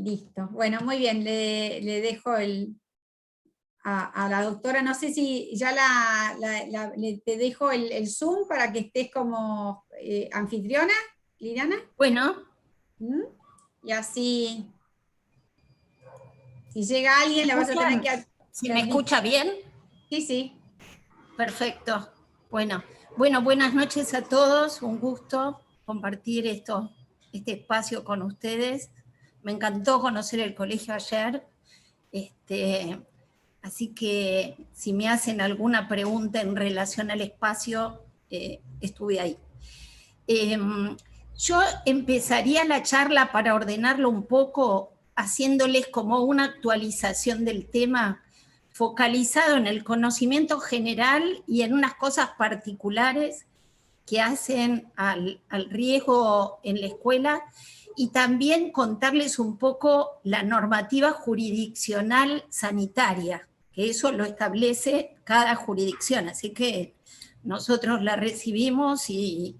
Listo. Bueno, muy bien, le dejo a la doctora, no sé si ya te dejo el Zoom para que estés como anfitriona, Liliana. Bueno, ¿Mm? Y así, si llega alguien, la vas a tener que ¿se me permitir. escucha bien? Sí, sí. Perfecto. Bueno, buenas noches a todos. Un gusto compartir este espacio con ustedes. Me encantó conocer el colegio ayer. Así que si me hacen alguna pregunta en relación al espacio, estuve ahí. Yo empezaría la charla para ordenarlo un poco, haciéndoles como una actualización del tema, focalizado en el conocimiento general y en unas cosas particulares que hacen al riesgo en la escuela, y también contarles un poco la normativa jurisdiccional sanitaria, que eso lo establece cada jurisdicción, así que nosotros la recibimos y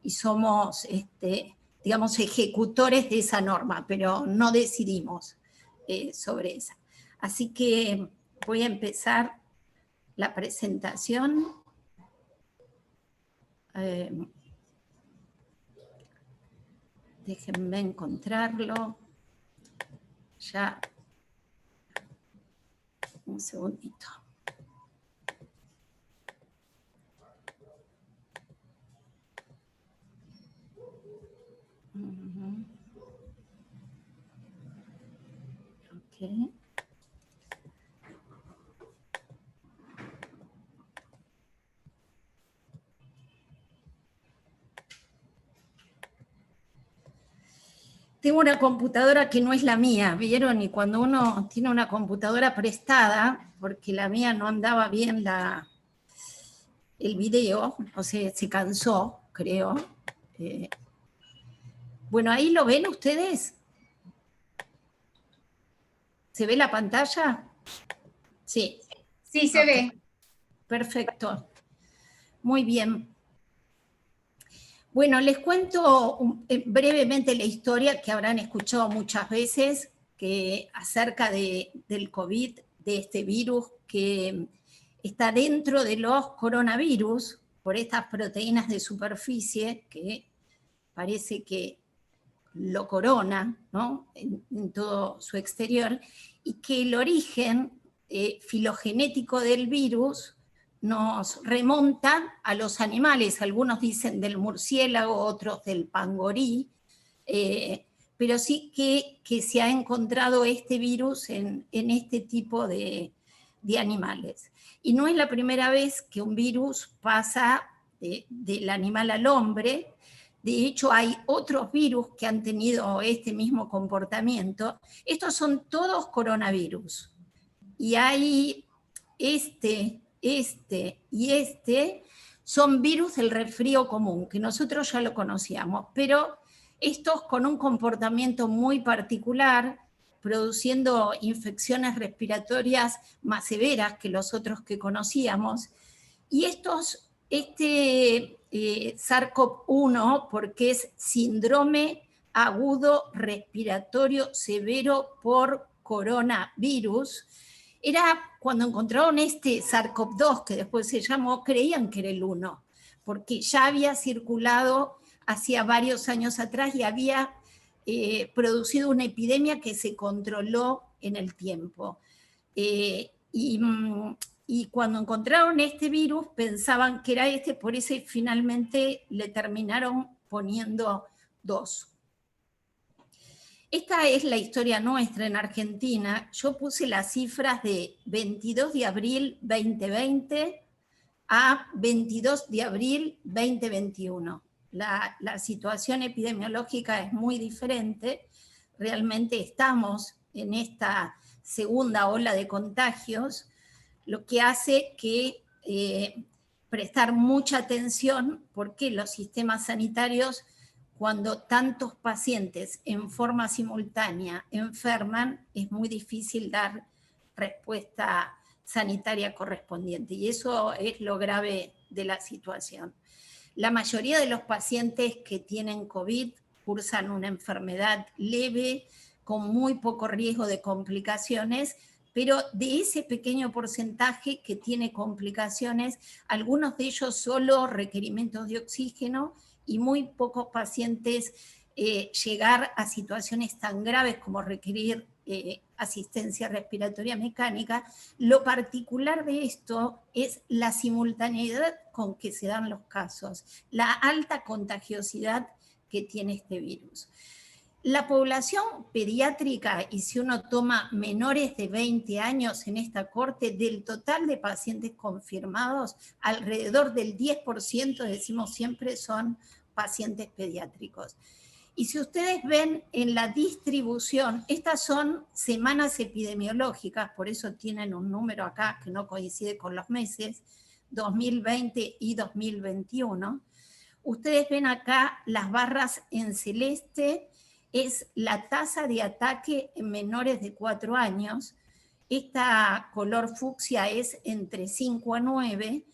somos, digamos, ejecutores de esa norma, pero no decidimos sobre esa. Así que voy a empezar la presentación. Déjenme encontrarlo. Ya, un segundito. Ok. Tengo una computadora que no es la mía, ¿vieron? Y cuando uno tiene una computadora prestada, porque la mía no andaba bien el video, o sea, se cansó, creo. Bueno, ¿ahí lo ven ustedes? ¿Se ve la pantalla? Sí. Sí, se Ok, ve. perfecto. Muy bien. Bueno, les cuento brevemente la historia que habrán escuchado muchas veces acerca del COVID, de este virus que está dentro de los coronavirus por estas proteínas de superficie que parece que lo corona, ¿no? en todo su exterior, y que el origen filogenético del virus nos remonta a los animales. Algunos dicen del murciélago, otros del pangorí, pero sí que se ha encontrado este virus en este tipo de animales. Y no es la primera vez que un virus pasa del animal al hombre. De hecho, hay otros virus que han tenido este mismo comportamiento. Estos son todos coronavirus. Y hay este y este son virus del resfrío común, que nosotros ya lo conocíamos, pero estos con un comportamiento muy particular, produciendo infecciones respiratorias más severas que los otros que conocíamos. Y este SARS-CoV-1, porque es síndrome agudo respiratorio severo por coronavirus, era cuando encontraron este SARS-CoV-2, que después se llamó, creían que era el 1, porque ya había circulado hacía varios años atrás y había producido una epidemia que se controló en el tiempo. Y cuando encontraron este virus pensaban que era este, por eso finalmente le terminaron poniendo 2. Esta es la historia nuestra en Argentina. Yo puse las cifras de 22 de abril 2020 a 22 de abril 2021. La situación epidemiológica es muy diferente. Realmente estamos en esta segunda ola de contagios, lo que hace que prestar mucha atención, porque los sistemas sanitarios, cuando tantos pacientes en forma simultánea enferman, es muy difícil dar respuesta sanitaria correspondiente. Y eso es lo grave de la situación. La mayoría de los pacientes que tienen COVID cursan una enfermedad leve, con muy poco riesgo de complicaciones, pero de ese pequeño porcentaje que tiene complicaciones, algunos de ellos solo requerimientos de oxígeno y muy pocos pacientes llegar a situaciones tan graves como requerir asistencia respiratoria mecánica. Lo particular de esto es la simultaneidad con que se dan los casos, la alta contagiosidad que tiene este virus. La población pediátrica, y si uno toma menores de 20 años en esta corte, del total de pacientes confirmados, alrededor del 10%, decimos siempre, son pacientes pediátricos. Y si ustedes ven en la distribución, estas son semanas epidemiológicas, por eso tienen un número acá que no coincide con los meses, 2020 y 2021. Ustedes ven acá las barras en celeste, es la tasa de ataque en menores de 4 años. Esta color fucsia es entre 5 a 9,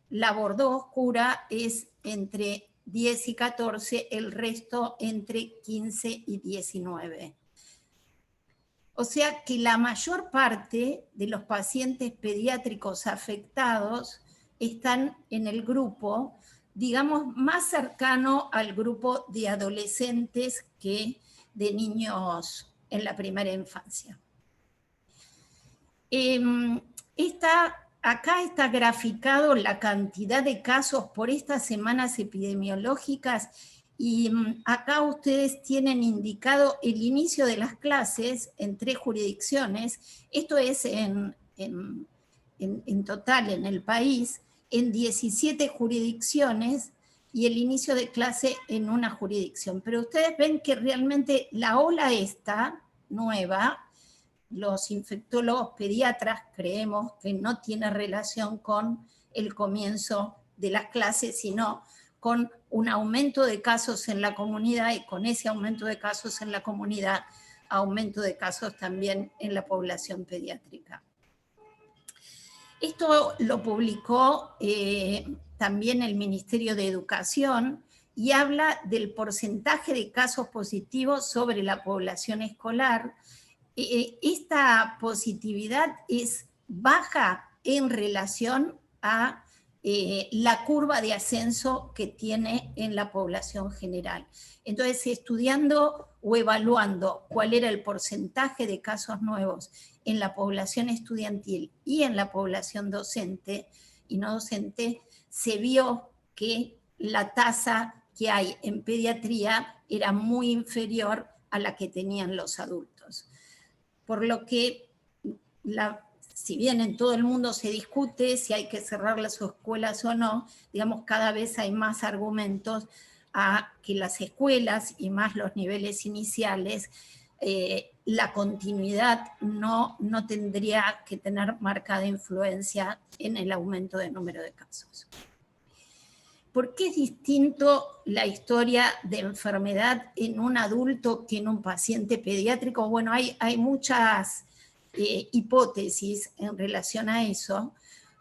la bordó oscura es entre 10 y 14, el resto entre 15 y 19. O sea que la mayor parte de los pacientes pediátricos afectados están en el grupo, digamos, más cercano al grupo de adolescentes que de niños en la primera infancia. Acá está graficado la cantidad de casos por estas semanas epidemiológicas y acá ustedes tienen indicado el inicio de las clases en 3 jurisdicciones, esto es en total en el país, en 17 jurisdicciones y el inicio de clase en una jurisdicción. Pero ustedes ven que realmente la ola esta, nueva, los infectólogos pediatras creemos que no tiene relación con el comienzo de las clases, sino con un aumento de casos en la comunidad y con ese aumento de casos en la comunidad, aumento de casos también en la población pediátrica. Esto lo publicó también el Ministerio de Educación y habla del porcentaje de casos positivos sobre la población escolar. Esta positividad es baja en relación a la curva de ascenso que tiene en la población general. Entonces, estudiando o evaluando cuál era el porcentaje de casos nuevos en la población estudiantil y en la población docente y no docente, se vio que la tasa que hay en pediatría era muy inferior a la que tenían los adultos. Por lo que, si bien en todo el mundo se discute si hay que cerrar las escuelas o no, digamos, cada vez hay más argumentos a que las escuelas y más los niveles iniciales, la continuidad no tendría que tener marcada influencia en el aumento del número de casos. ¿Por qué es distinto la historia de enfermedad en un adulto que en un paciente pediátrico? Bueno, hay muchas hipótesis en relación a eso.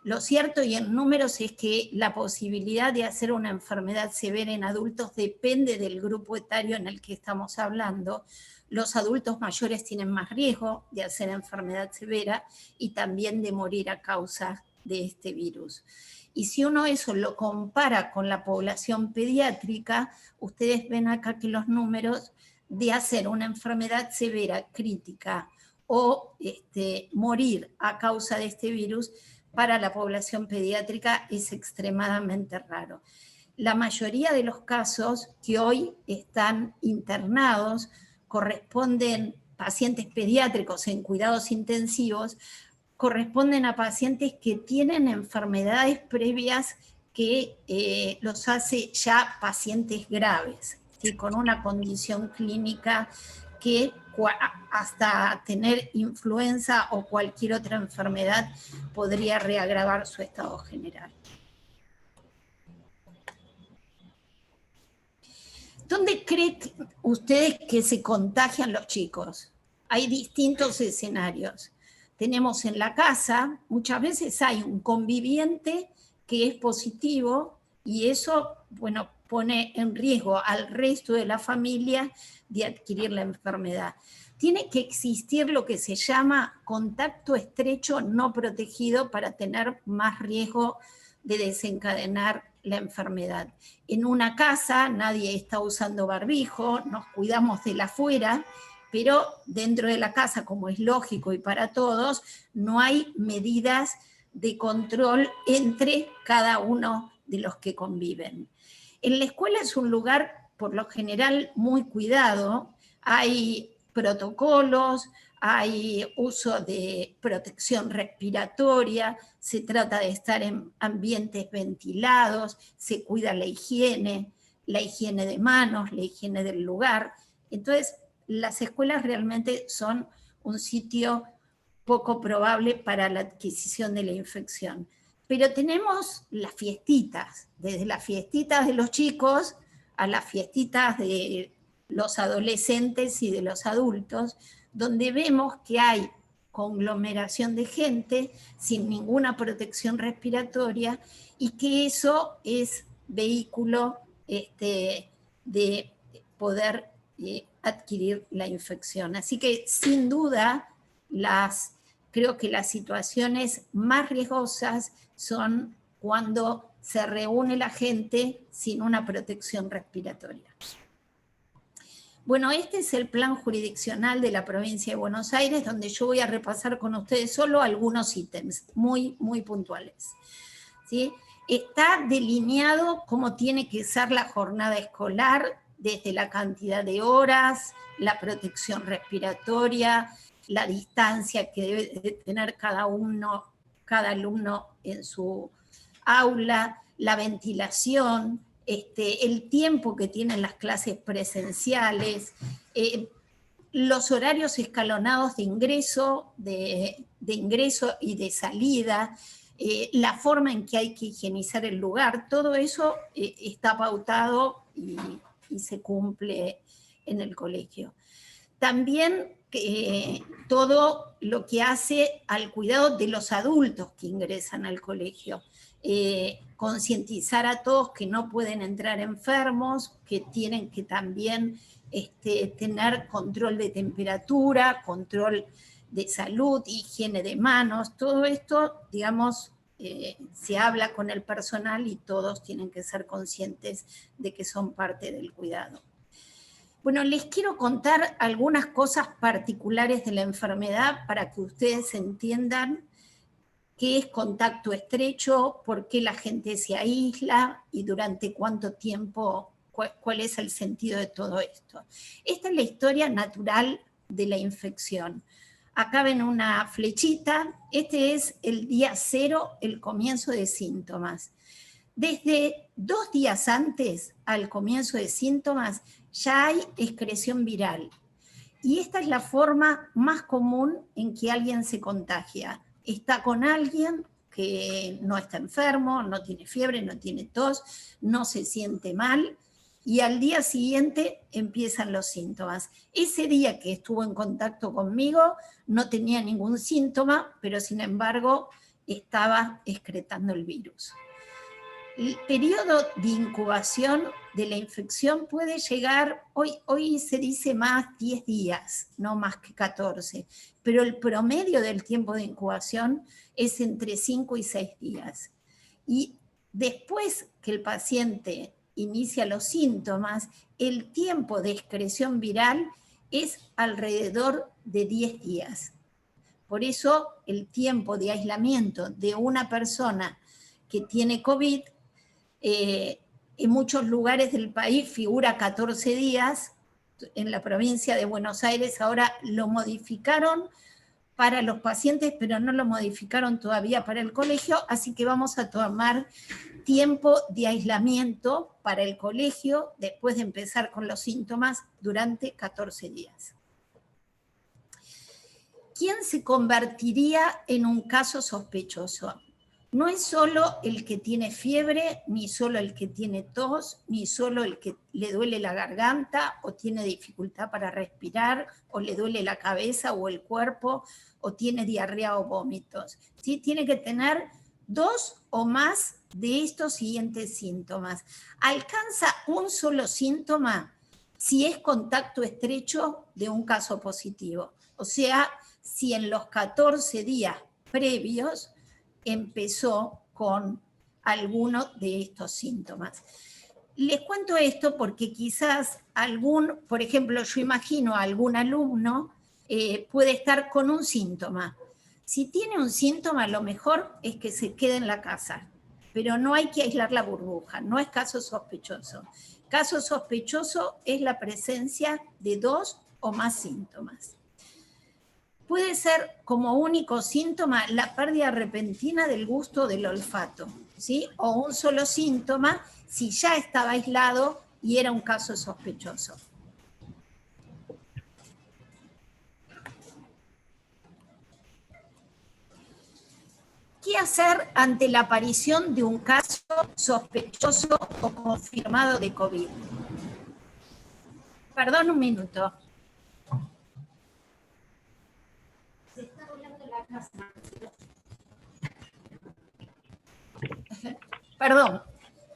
Lo cierto y en números es que la posibilidad de hacer una enfermedad severa en adultos depende del grupo etario en el que estamos hablando. Los adultos mayores tienen más riesgo de hacer enfermedad severa y también de morir a causa de este virus. Y si uno eso lo compara con la población pediátrica, ustedes ven acá que los números de hacer una enfermedad severa, crítica, o morir a causa de este virus, para la población pediátrica es extremadamente raro. La mayoría de los casos que hoy están internados corresponden, pacientes pediátricos en cuidados intensivos, corresponden a pacientes que tienen enfermedades previas que los hace ya pacientes graves, ¿sí? Con una condición clínica que hasta tener influenza o cualquier otra enfermedad podría reagravar su estado general. ¿Dónde creen ustedes que se contagian los chicos? Hay distintos escenarios. Tenemos en la casa, muchas veces hay un conviviente que es positivo y eso, bueno, pone en riesgo al resto de la familia de adquirir la enfermedad. Tiene que existir lo que se llama contacto estrecho no protegido para tener más riesgo de desencadenar la enfermedad. En una casa nadie está usando barbijo, nos cuidamos del afuera, pero dentro de la casa, como es lógico y para todos, no hay medidas de control entre cada uno de los que conviven. En la escuela es un lugar, por lo general, muy cuidado. Hay protocolos, hay uso de protección respiratoria, se trata de estar en ambientes ventilados, se cuida la higiene de manos, la higiene del lugar. Entonces, las escuelas realmente son un sitio poco probable para la adquisición de la infección. Pero tenemos las fiestitas, desde las fiestitas de los chicos a las fiestitas de los adolescentes y de los adultos, donde vemos que hay conglomeración de gente sin ninguna protección respiratoria y que eso es vehículo de poder adquirir la infección. Así que sin duda creo que las situaciones más riesgosas son cuando se reúne la gente sin una protección respiratoria. Bueno, este es el plan jurisdiccional de la provincia de Buenos Aires, donde yo voy a repasar con ustedes solo algunos ítems muy, muy puntuales. ¿Sí? Está delineado cómo tiene que ser la jornada escolar, desde la cantidad de horas, la protección respiratoria, la distancia que debe de tener cada alumno en su aula, la ventilación, el tiempo que tienen las clases presenciales, los horarios escalonados de ingreso y de salida, la forma en que hay que higienizar el lugar, todo eso está pautado y se cumple en el colegio. También todo lo que hace al cuidado de los adultos que ingresan al colegio. Concientizar a todos que no pueden entrar enfermos, que tienen que también tener control de temperatura, control de salud, higiene de manos, todo esto, digamos, se habla con el personal y todos tienen que ser conscientes de que son parte del cuidado. Bueno, les quiero contar algunas cosas particulares de la enfermedad para que ustedes entiendan qué es contacto estrecho, por qué la gente se aísla y durante cuánto tiempo, cuál es el sentido de todo esto. Esta es la historia natural de la infección. Acá ven una flechita, este es el día 0, el comienzo de síntomas. Desde 2 días antes al comienzo de síntomas ya hay excreción viral. Y esta es la forma más común en que alguien se contagia. Está con alguien que no está enfermo, no tiene fiebre, no tiene tos, no se siente mal, y al día siguiente empiezan los síntomas. Ese día que estuvo en contacto conmigo no tenía ningún síntoma, pero sin embargo estaba excretando el virus. El periodo de incubación de la infección puede llegar, hoy se dice más 10 días, no más que 14, pero el promedio del tiempo de incubación es entre 5 y 6 días. Y después que el paciente inicia los síntomas, el tiempo de excreción viral es alrededor de 10 días. Por eso el tiempo de aislamiento de una persona que tiene COVID en muchos lugares del país figura 14 días, en la provincia de Buenos Aires ahora lo modificaron para los pacientes, pero no lo modificaron todavía para el colegio, así que vamos a tomar tiempo de aislamiento para el colegio después de empezar con los síntomas durante 14 días. ¿Quién se convertiría en un caso sospechoso? No es solo el que tiene fiebre, ni solo el que tiene tos, ni solo el que le duele la garganta o tiene dificultad para respirar, o le duele la cabeza o el cuerpo, o tiene diarrea o vómitos. ¿Sí? Tiene que tener 2 o más de estos siguientes síntomas. Alcanza un solo síntoma si es contacto estrecho de un caso positivo. O sea, si en los 14 días previos empezó con alguno de estos síntomas. Les cuento esto porque quizás por ejemplo, yo imagino a algún alumno puede estar con un síntoma. Si tiene un síntoma, lo mejor es que se quede en la casa, pero no hay que aislar la burbuja, no es caso sospechoso. Caso sospechoso es la presencia de 2 o más síntomas. Puede ser como único síntoma la pérdida repentina del gusto o del olfato, ¿sí? O un solo síntoma si ya estaba aislado y era un caso sospechoso. ¿Qué hacer ante la aparición de un caso sospechoso o confirmado de COVID? Perdón un minuto. Se está volando la casa. Perdón.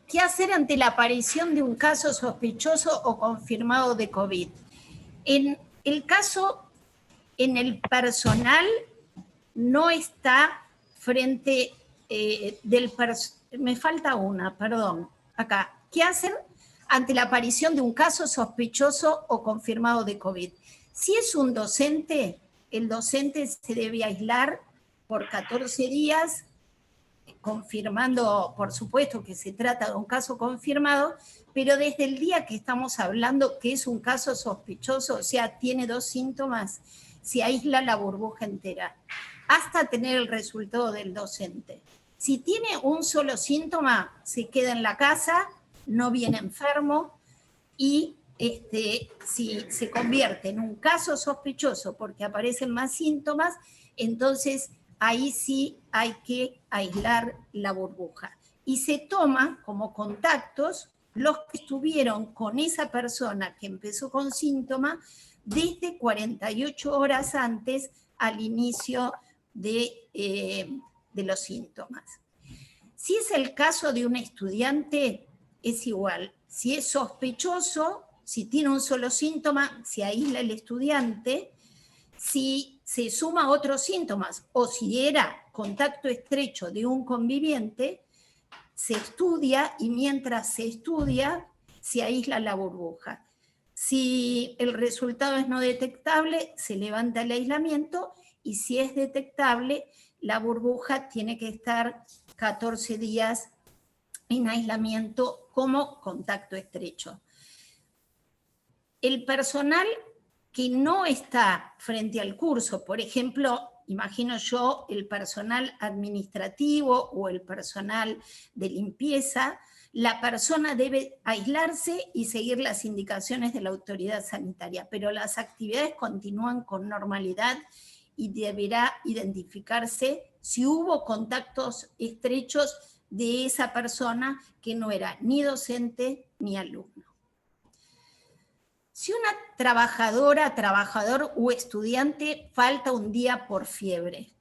¿Qué hacer ante la aparición de un caso sospechoso o confirmado de COVID? En el caso, en el personal, no está frente me falta una, perdón, acá. ¿Qué hacer ante la aparición de un caso sospechoso o confirmado de COVID? Si es un docente, el docente se debe aislar por 14 días, confirmando, por supuesto, que se trata de un caso confirmado, pero desde el día que estamos hablando que es un caso sospechoso, o sea, tiene 2 síntomas, se aísla la burbuja entera, hasta tener el resultado del docente. Si tiene un solo síntoma, se queda en la casa, no viene enfermo, y si se convierte en un caso sospechoso porque aparecen más síntomas, entonces ahí sí hay que aislar la burbuja. Y se toma como contactos los que estuvieron con esa persona que empezó con síntomas desde 48 horas antes al inicio de los síntomas. Si es el caso de un estudiante, es igual. Si es sospechoso, si tiene un solo síntoma, se aísla el estudiante. Si se suma otros síntomas o si era contacto estrecho de un conviviente, se estudia y mientras se estudia, se aísla la burbuja. Si el resultado es no detectable, se levanta el aislamiento y si es detectable, la burbuja tiene que estar 14 días en aislamiento como contacto estrecho. El personal que no está frente al curso, por ejemplo, imagino yo el personal administrativo o el personal de limpieza, la persona debe aislarse y seguir las indicaciones de la autoridad sanitaria, pero las actividades continúan con normalidad y deberá identificarse si hubo contactos estrechos de esa persona que no era ni docente ni alumno. Si una trabajadora, trabajador o estudiante falta un día por fiebre,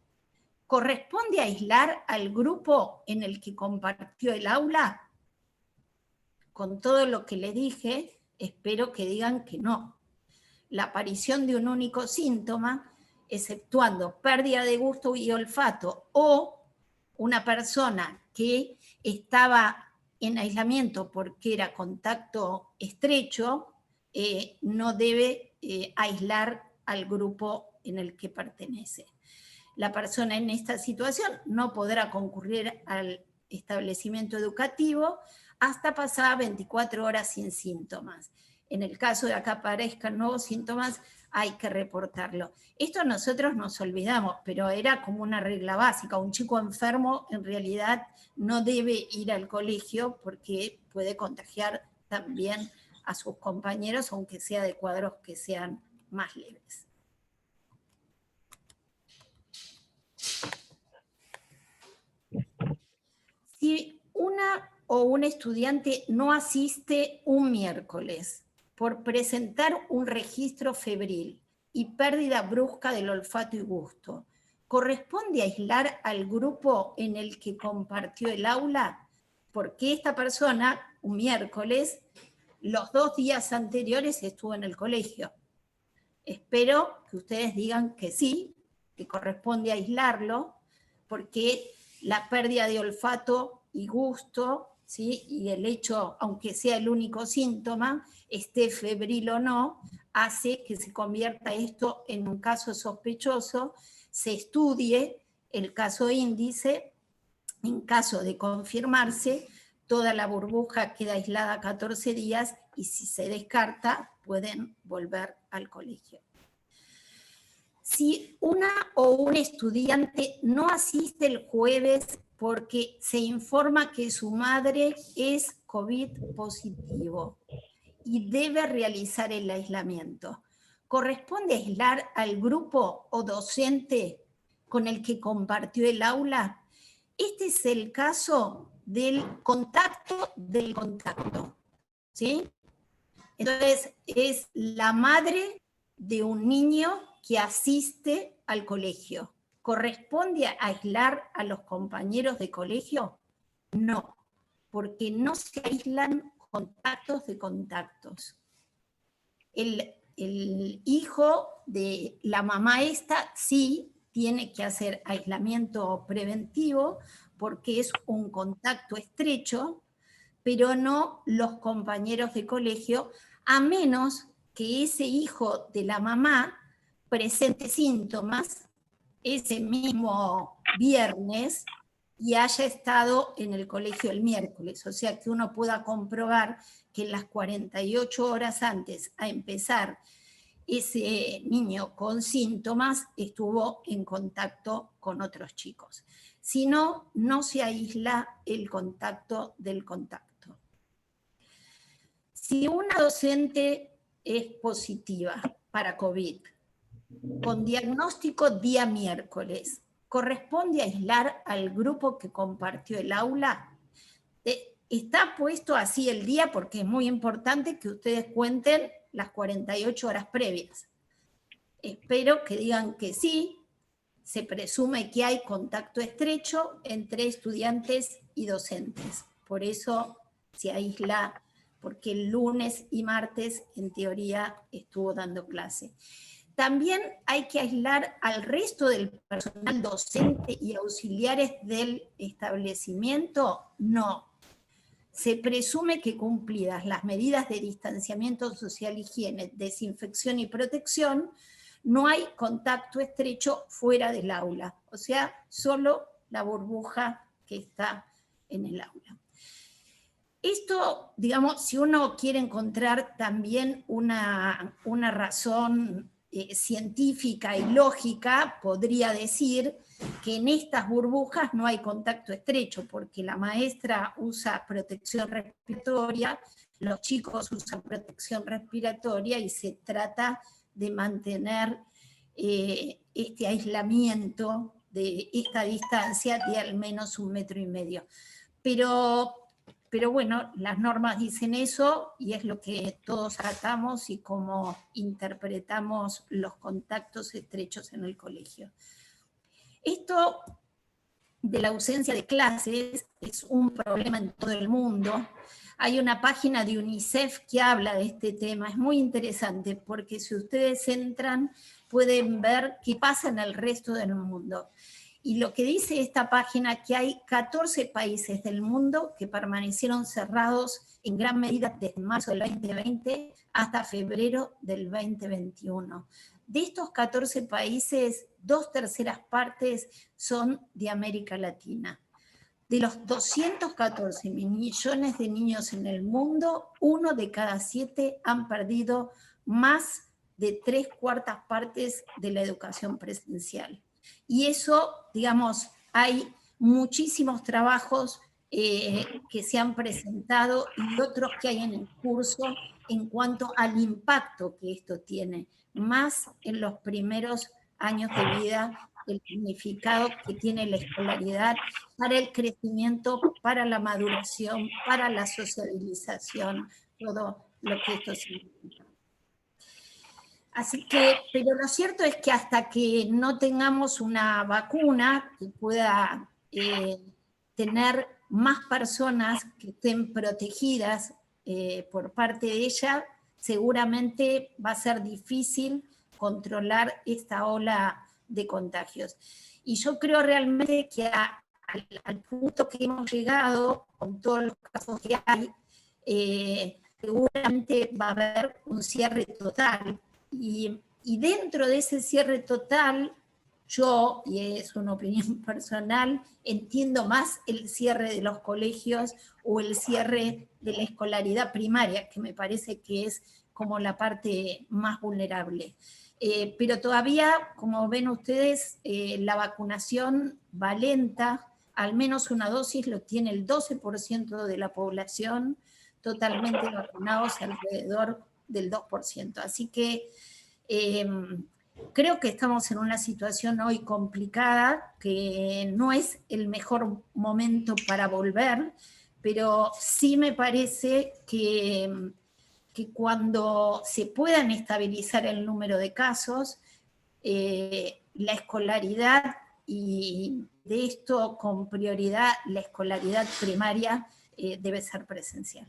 ¿corresponde aislar al grupo en el que compartió el aula? Con todo lo que le dije, espero que digan que no. La aparición de un único síntoma, exceptuando pérdida de gusto y olfato o una persona que estaba en aislamiento porque era contacto estrecho, no debe aislar al grupo en el que pertenece. La persona en esta situación no podrá concurrir al establecimiento educativo hasta pasadas 24 horas sin síntomas. En el caso de que aparezcan nuevos síntomas, hay que reportarlo. Esto nosotros nos olvidamos, pero era como una regla básica. Un chico enfermo en realidad no debe ir al colegio porque puede contagiar también a sus compañeros, aunque sea de cuadros que sean más leves. Si una o un estudiante no asiste un miércoles por presentar un registro febril y pérdida brusca del olfato y gusto, ¿corresponde aislar al grupo en el que compartió el aula? Porque esta persona, un miércoles, los 2 días anteriores estuvo en el colegio. Espero que ustedes digan que sí, que corresponde aislarlo, porque la pérdida de olfato y gusto, ¿sí? Y el hecho, aunque sea el único síntoma, esté febril o no, hace que se convierta esto en un caso sospechoso, se estudie el caso índice, en caso de confirmarse, toda la burbuja queda aislada 14 días y si se descarta, pueden volver al colegio. Si una o un estudiante no asiste el jueves porque se informa que su madre es COVID positivo y debe realizar el aislamiento, ¿corresponde aislar al grupo o docente con el que compartió el aula? Este es el caso del contacto, ¿sí? Entonces, es la madre de un niño que asiste al colegio. ¿Corresponde aislar a los compañeros de colegio? No, porque no se aíslan contactos de contactos. El hijo de la mamá esta sí tiene que hacer aislamiento preventivo porque es un contacto estrecho, pero no los compañeros de colegio, a menos que ese hijo de la mamá presente síntomas ese mismo viernes y haya estado en el colegio el miércoles. O sea, que uno pueda comprobar que en las 48 horas antes a empezar ese niño con síntomas estuvo en contacto con otros chicos. Si no, no se aísla el contacto del contacto. Si una docente es positiva para COVID, con diagnóstico día miércoles, ¿corresponde aislar al grupo que compartió el aula? Está puesto así el día porque es muy importante que ustedes cuenten las 48 horas previas. Espero que digan que sí. Se presume que hay contacto estrecho entre estudiantes y docentes. Por eso se aísla, porque el lunes y martes en teoría estuvo dando clase. También hay que aislar al resto del personal docente y auxiliares del establecimiento. No. Se presume que cumplidas las medidas de distanciamiento social, higiene, desinfección y protección, no hay contacto estrecho fuera del aula, o sea, solo la burbuja que está en el aula. Esto, digamos, si uno quiere encontrar también una razón científica y lógica, podría decir que en estas burbujas no hay contacto estrecho, porque la maestra usa protección respiratoria, los chicos usan protección respiratoria y se trata de mantener este aislamiento de esta distancia de al menos 1,5 metros. Pero bueno, las normas dicen eso y es lo que todos tratamos y cómo interpretamos los contactos estrechos en el colegio. Esto de la ausencia de clases es un problema en todo el mundo. Hay una página de UNICEF que habla de este tema, es muy interesante porque si ustedes entran pueden ver qué pasa en el resto del mundo. Y lo que dice esta página que hay 14 países del mundo que permanecieron cerrados en gran medida desde marzo del 2020 hasta febrero del 2021. De estos 14 países, 2/3 partes son de América Latina. De los 214 millones de niños en el mundo, 1 de cada 7 han perdido más de 3/4 partes de la educación presencial. Y eso, digamos, hay muchísimos trabajos que se han presentado y otros que hay en el curso en cuanto al impacto que esto tiene, más en los primeros años de vida, el significado que tiene la escolaridad para el crecimiento, para la maduración, para la sociabilización, todo lo que esto significa. Así que, pero lo cierto es que hasta que no tengamos una vacuna que pueda tener más personas que estén protegidas por parte de ella, seguramente va a ser difícil controlar esta ola de contagios. Y yo creo realmente que al punto que hemos llegado, con todos los casos que hay, seguramente va a haber un cierre total. Y dentro de ese cierre total, yo, y es una opinión personal, entiendo más el cierre de los colegios o el cierre de la escolaridad primaria, que me parece que es como la parte más vulnerable. Pero todavía, como ven ustedes, la vacunación va lenta, al menos una dosis lo tiene el 12% de la población, totalmente vacunados alrededor del 2%. Así que creo que estamos en una situación hoy complicada, que no es el mejor momento para volver, pero sí me parece que cuando se puedan estabilizar el número de casos, la escolaridad, y de esto con prioridad la escolaridad primaria, debe ser presencial.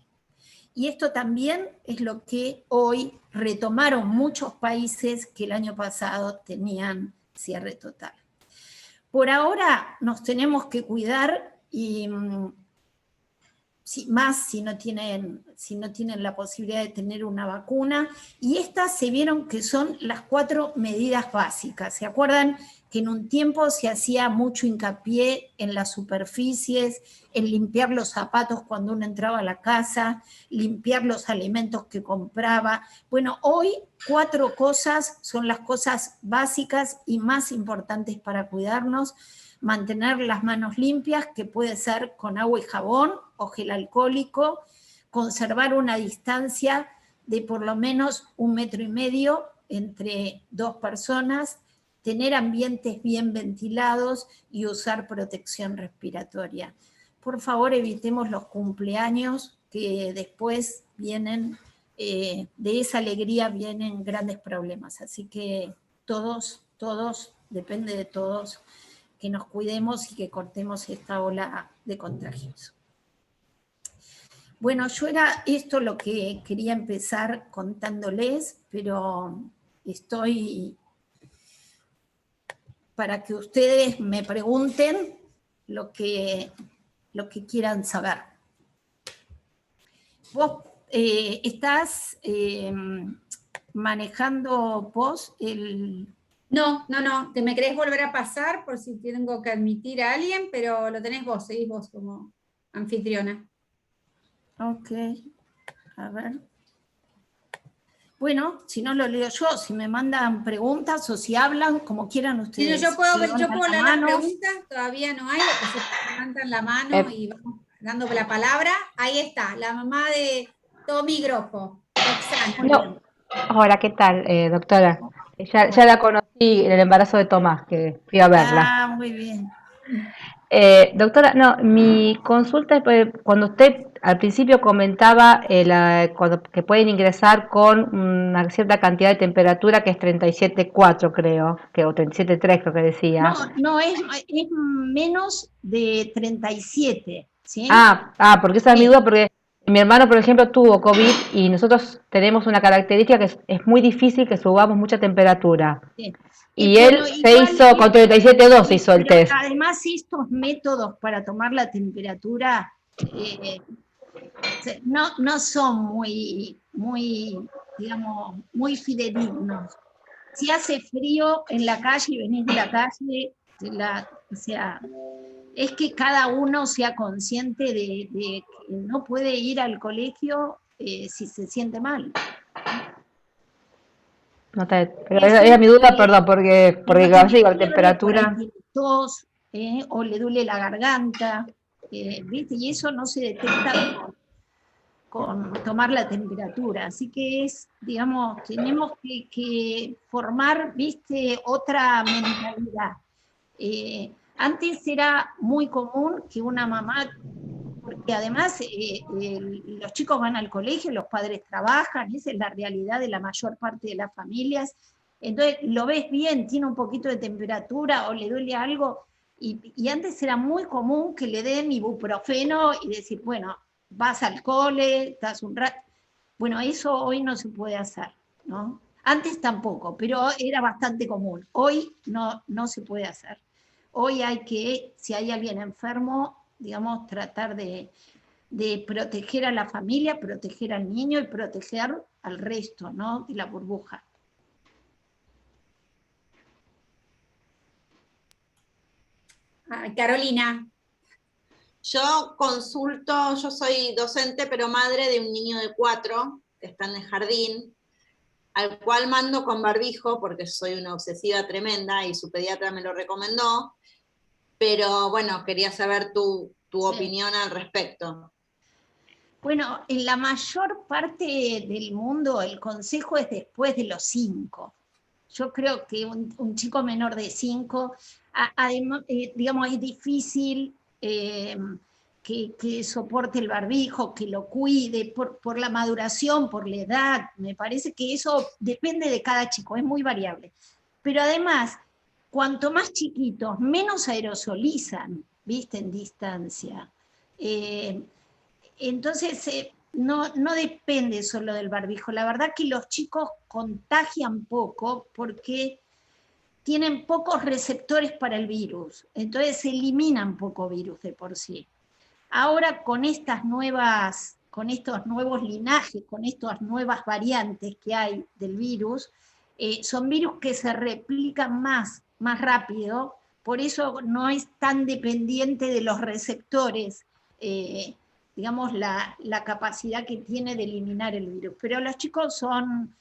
Y esto también es lo que hoy retomaron muchos países que el año pasado tenían cierre total. Por ahora nos tenemos que cuidar y más si no tienen la posibilidad de tener una vacuna, y estas se vieron que son las 4 medidas básicas. ¿Se acuerdan que en un tiempo se hacía mucho hincapié en las superficies, en limpiar los zapatos cuando uno entraba a la casa, limpiar los alimentos que compraba? Bueno, hoy 4 cosas son las cosas básicas y más importantes para cuidarnos. Mantener las manos limpias, que puede ser con agua y jabón o gel alcohólico, conservar una distancia de por lo menos 1,5 metros entre 2 personas, tener ambientes bien ventilados y usar protección respiratoria. Por favor, evitemos los cumpleaños, que después vienen, de esa alegría vienen grandes problemas. Así que todos, depende de todos, que nos cuidemos y que cortemos esta ola de contagios. Bueno, yo era esto lo que quería empezar contándoles, pero estoy para que ustedes me pregunten lo que quieran saber. Vos estás manejando vos el... No, ¿te me querés volver a pasar por si tengo que admitir a alguien? Pero lo tenés vos, seguís vos como anfitriona. Ok, a ver. Bueno, si no lo leo yo, si me mandan preguntas o si hablan, como quieran ustedes. Sí, no, yo puedo leer las preguntas, todavía no hay, se levantan la mano y vamos dando la palabra. Ahí está, la mamá de Tommy Grofo, Roxana. No. Hola, ¿qué tal, doctora? Ya la conocí en el embarazo de Tomás, que fui a verla. Ah, muy bien. Doctora, no, mi consulta es cuando usted al principio comentaba que pueden ingresar con una cierta cantidad de temperatura, que es 37,4 creo, o 37,3 creo que decía. No, es menos de 37, ¿sí? Porque esa es mi duda, porque mi hermano, por ejemplo, tuvo COVID y nosotros tenemos una característica que es muy difícil que subamos mucha temperatura. Sí. Y él se hizo con 37,2, se hizo el test. Además, estos métodos para tomar la temperatura no son muy, digamos, muy fidedignos. Si hace frío en la calle y venís de la calle, o sea, es que cada uno sea consciente de que no puede ir al colegio si se siente mal. No, pero era mi duda, perdón, porque así con temperatura. Tos, o le duele la garganta, ¿viste? Y eso no se detecta con tomar la temperatura. Así que digamos, tenemos que formar, ¿viste?, otra mentalidad. Antes era muy común que una mamá porque además los chicos van al colegio, los padres trabajan, esa es la realidad de la mayor parte de las familias. Entonces lo ves bien, tiene un poquito de temperatura o le duele algo, y antes era muy común que le den ibuprofeno y decir, bueno, vas al cole, estás un rato. Bueno, eso hoy no se puede hacer, ¿no? Antes tampoco, pero era bastante común. Hoy no se puede hacer. Hoy hay que, si hay alguien enfermo, digamos, tratar de proteger a la familia, proteger al niño y proteger al resto, ¿no? De la burbuja. Carolina. Yo consulto, yo soy docente, pero madre de un niño de 4 que está en el jardín, al cual mando con barbijo porque soy una obsesiva tremenda y su pediatra me lo recomendó, pero bueno, quería saber tu opinión al respecto. Bueno, en la mayor parte del mundo el consejo es después de los 5. Yo creo que un chico menor de 5, además, digamos, es difícil que soporte el barbijo, que lo cuide, por la maduración, por la edad. Me parece que eso depende de cada chico, es muy variable. Pero además, cuanto más chiquitos, menos aerosolizan, ¿viste? En distancia. Entonces, no depende solo del barbijo. La verdad que los chicos contagian poco porque tienen pocos receptores para el virus. Entonces se eliminan poco virus de por sí. Ahora con estos nuevos linajes, con estas nuevas variantes que hay del virus, son virus que se replican más rápido, por eso no es tan dependiente de los receptores, digamos, la capacidad que tiene de eliminar el virus. Pero los chicos son,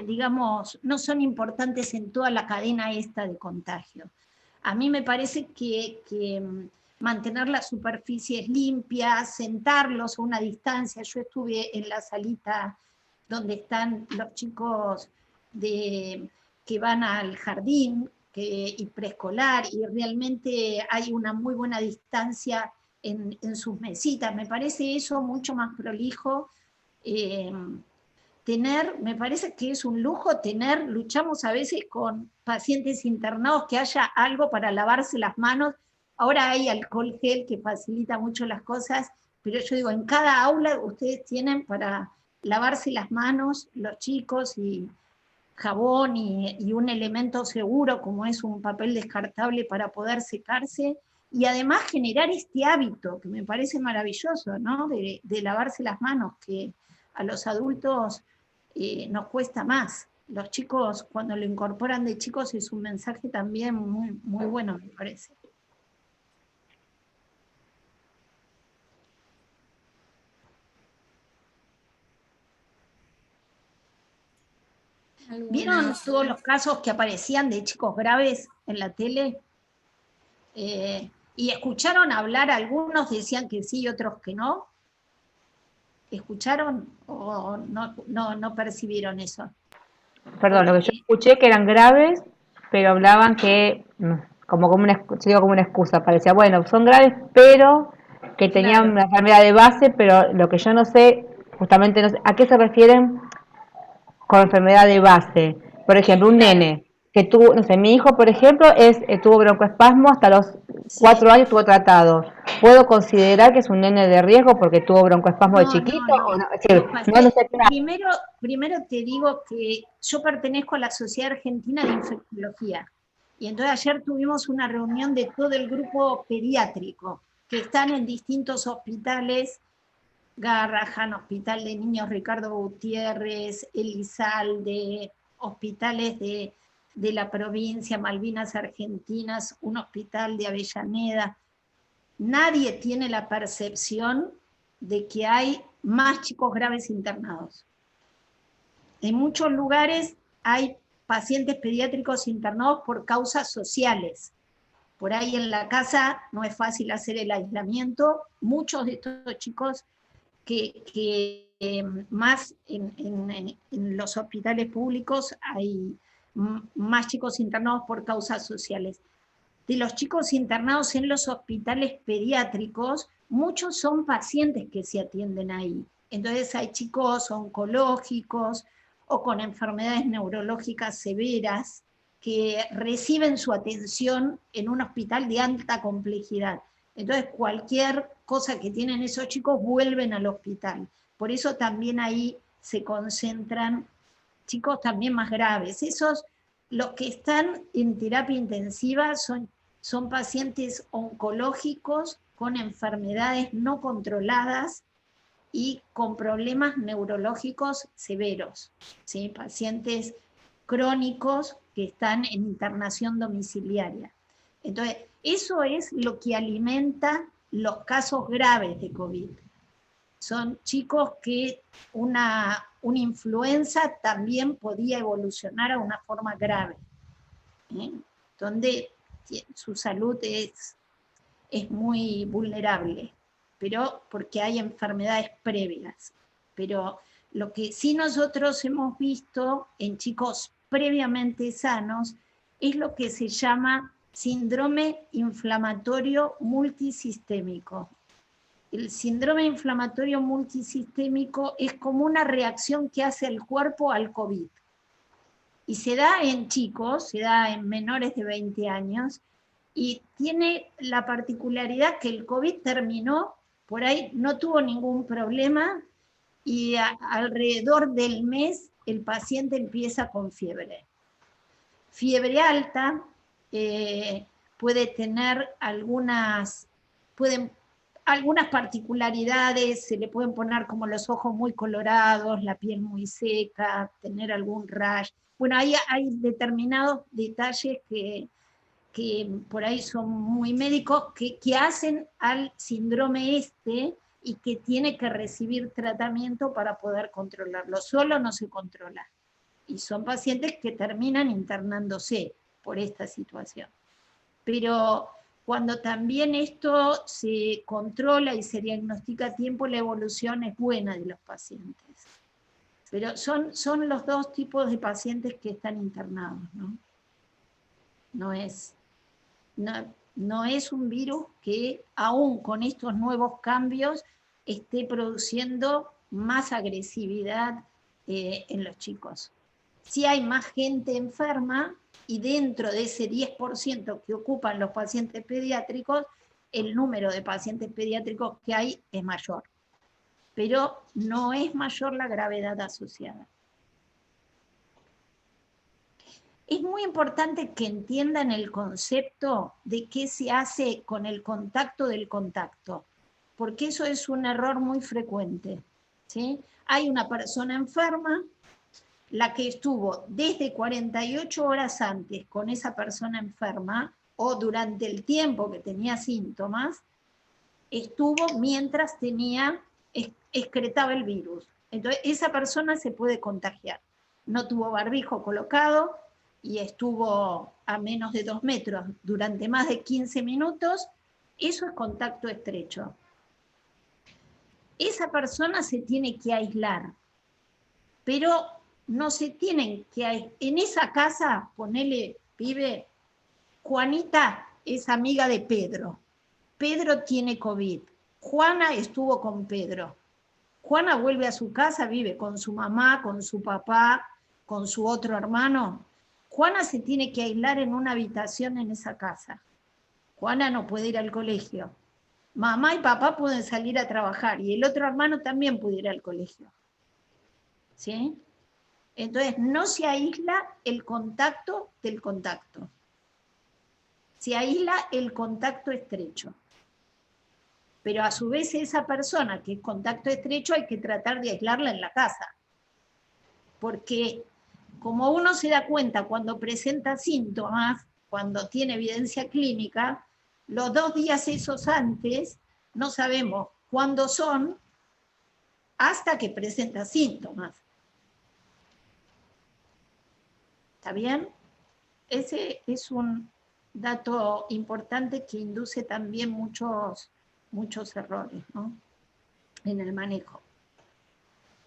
digamos, no son importantes en toda la cadena esta de contagio. A mí me parece que mantener las superficies limpias, sentarlos a una distancia. Yo estuve en la salita donde están los chicos que van al jardín y preescolar, y realmente hay una muy buena distancia en sus mesitas. Me parece eso mucho más prolijo. Me parece que es un lujo luchamos a veces con pacientes internados que haya algo para lavarse las manos. Ahora hay alcohol gel que facilita mucho las cosas, pero yo digo, en cada aula ustedes tienen para lavarse las manos, los chicos, y jabón y un elemento seguro como es un papel descartable para poder secarse, y además generar este hábito que me parece maravilloso, ¿no? De lavarse las manos, que a los adultos nos cuesta más. Los chicos, cuando lo incorporan de chicos, es un mensaje también muy, muy bueno, me parece. ¿Vieron todos los casos que aparecían de chicos graves en la tele? ¿Y escucharon hablar? Algunos decían que sí y otros que no. ¿Escucharon o no percibieron eso? Perdón, lo que yo escuché que eran graves, pero hablaban que, como una excusa, parecía, bueno, son graves, pero que tenían Claro. una enfermedad de base, pero lo que yo no sé, justamente no sé, ¿a qué se refieren con enfermedad de base? Por ejemplo, un nene que tuvo, no sé, mi hijo, por ejemplo, tuvo broncoespasmo hasta los 4 años, estuvo tratado. ¿Puedo considerar que es un nene de riesgo porque tuvo broncoespasmo de chiquito? No. ¿O no? Es decir, no sé Primero te digo que yo pertenezco a la Sociedad Argentina de Infectología, y entonces ayer tuvimos una reunión de todo el grupo pediátrico que están en distintos hospitales: Garrahan, Hospital de Niños Ricardo Gutiérrez, Elizalde, hospitales de la provincia, Malvinas Argentinas, un hospital de Avellaneda. Nadie tiene la percepción de que hay más chicos graves internados. En muchos lugares hay pacientes pediátricos internados por causas sociales. Por ahí en la casa no es fácil hacer el aislamiento. Muchos de estos chicos que más en los hospitales públicos hay más chicos internados por causas sociales. de los chicos internados en los hospitales pediátricos, muchos son pacientes que se atienden ahí. Entonces hay chicos oncológicos o con enfermedades neurológicas severas que reciben su atención en un hospital de alta complejidad. Entonces cualquier cosa que tienen esos chicos vuelven al hospital. Por eso también ahí se concentran chicos también más graves. Esos, los que están en terapia intensiva son pacientes oncológicos con enfermedades no controladas y con problemas neurológicos severos, ¿sí? Pacientes crónicos que están en internación domiciliaria. Entonces, eso es lo que alimenta los casos graves de COVID. Son chicos que una influenza también podía evolucionar a una forma grave, ¿eh? Donde su salud es muy vulnerable, pero porque hay enfermedades previas. Pero lo que sí nosotros hemos visto en chicos previamente sanos es lo que se llama síndrome inflamatorio multisistémico. El síndrome inflamatorio multisistémico es como una reacción que hace el cuerpo al COVID. Y se da en chicos, se da en menores de 20 años, y tiene la particularidad que el COVID terminó, por ahí no tuvo ningún problema, y alrededor del mes el paciente empieza con fiebre. Fiebre alta, puede tener algunas particularidades, se le pueden poner como los ojos muy colorados, la piel muy seca, tener algún rash. Bueno, ahí hay determinados detalles que por ahí son muy médicos, que hacen al síndrome y que tiene que recibir tratamiento para poder controlarlo. Solo no se controla. Y son pacientes que terminan internándose por esta situación. Pero cuando también esto se controla y se diagnostica a tiempo, la evolución es buena de los pacientes. Pero son los dos tipos de pacientes que están internados, ¿no? No es un virus que aún con estos nuevos cambios esté produciendo más agresividad en los chicos. Sí hay más gente enferma, y dentro de ese 10% que ocupan los pacientes pediátricos, el número de pacientes pediátricos que hay es mayor, pero no es mayor la gravedad asociada. Es muy importante que entiendan el concepto de qué se hace con el contacto del contacto, porque eso es un error muy frecuente, ¿sí? Hay una persona enferma, la que estuvo desde 48 horas antes con esa persona enferma, o durante el tiempo que tenía síntomas, estuvo mientras excretaba el virus. Entonces, esa persona se puede contagiar. No tuvo barbijo colocado y estuvo a menos de 2 metros durante más de 15 minutos, eso es contacto estrecho. Esa persona se tiene que aislar, pero no se tienen que aislar. En esa casa, ponele, pibe, Juanita es amiga de Pedro. Pedro tiene COVID. Juana estuvo con Pedro. Juana vuelve a su casa, vive con su mamá, con su papá, con su otro hermano. Juana se tiene que aislar en una habitación en esa casa. Juana no puede ir al colegio. Mamá y papá pueden salir a trabajar y el otro hermano también puede ir al colegio. ¿Sí? Entonces, no se aísla el contacto del contacto. Se aísla el contacto estrecho. Pero a su vez esa persona que es contacto estrecho hay que tratar de aislarla en la casa. Porque como uno se da cuenta cuando presenta síntomas, cuando tiene evidencia clínica, los 2 días esos antes no sabemos cuándo son hasta que presenta síntomas. ¿Está bien? Ese es un dato importante que induce también muchos errores, ¿no?, en el manejo.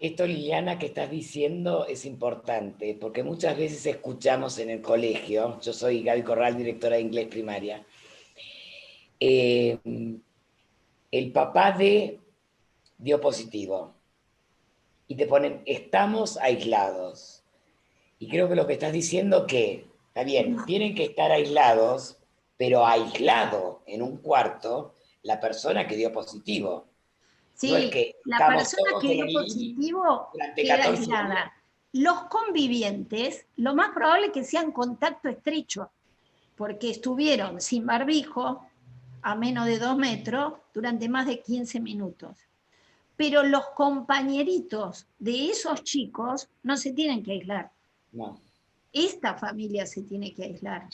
Esto, Liliana, que estás diciendo es importante, porque muchas veces escuchamos en el colegio, yo soy Gaby Corral, directora de inglés primaria, eh, el papá dio positivo, y te ponen, estamos aislados. Y creo que lo que estás diciendo que, está bien, tienen que estar aislados, pero aislado en un cuarto la persona que dio positivo. No es Sí, que la estamos persona todos que en dio el living positivo durante queda 14 días. aislada. Los convivientes, lo más probable es que sean contacto estrecho, porque estuvieron sin barbijo a menos de 2 metros durante más de 15 minutos. Pero los compañeritos de esos chicos no se tienen que aislar. No. Esta familia se tiene que aislar.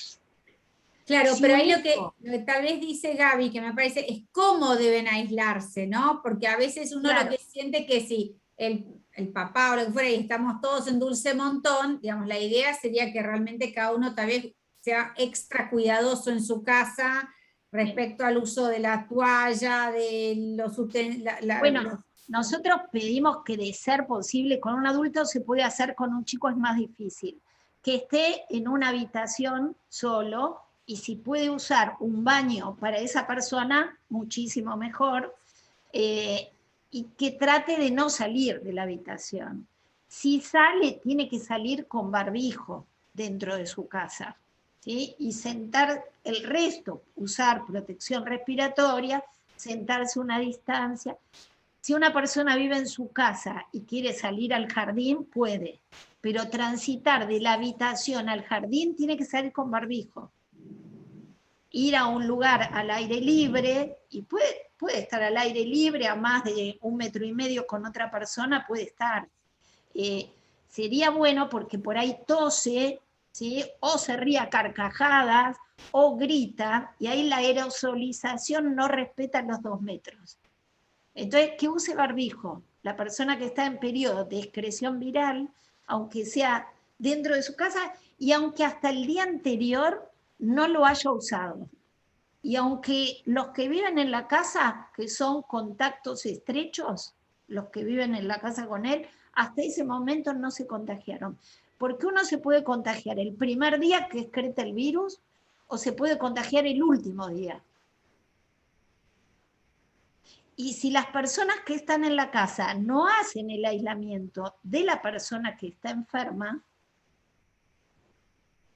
Claro, Si pero un ahí lo que hijo- tal vez dice Gaby, que me parece, es cómo deben aislarse, ¿no? Porque a veces uno Claro. lo que siente que si el papá o lo que fuera y estamos todos en dulce montón, digamos, la idea sería que realmente cada uno tal vez sea extra cuidadoso en su casa respecto al uso de la toalla, de los Bueno, nosotros pedimos que de ser posible con un adulto se puede hacer, con un chico es más difícil, que esté en una habitación solo, y si puede usar un baño para esa persona, muchísimo mejor, y que trate de no salir de la habitación. Si sale, tiene que salir con barbijo dentro de su casa, ¿sí? Y sentar el resto, usar protección respiratoria, sentarse a una distancia. Si una persona vive en su casa y quiere salir al jardín, puede, pero transitar de la habitación al jardín tiene que salir con barbijo. Ir a un lugar al aire libre, y puede estar al aire libre a más de 1,5 metros con otra persona, puede estar. Sería bueno porque por ahí tose, ¿sí? O se ríe a carcajadas, o grita, y ahí la aerosolización no respeta los 2 metros. Entonces, que use barbijo. La persona que está en periodo de excreción viral, aunque sea dentro de su casa, y aunque hasta el día anterior no lo haya usado. Y aunque los que viven en la casa, que son contactos estrechos, los que viven en la casa con él, hasta ese momento no se contagiaron. Porque uno se puede contagiar el primer día que excreta el virus, o se puede contagiar el último día. Y si las personas que están en la casa no hacen el aislamiento de la persona que está enferma,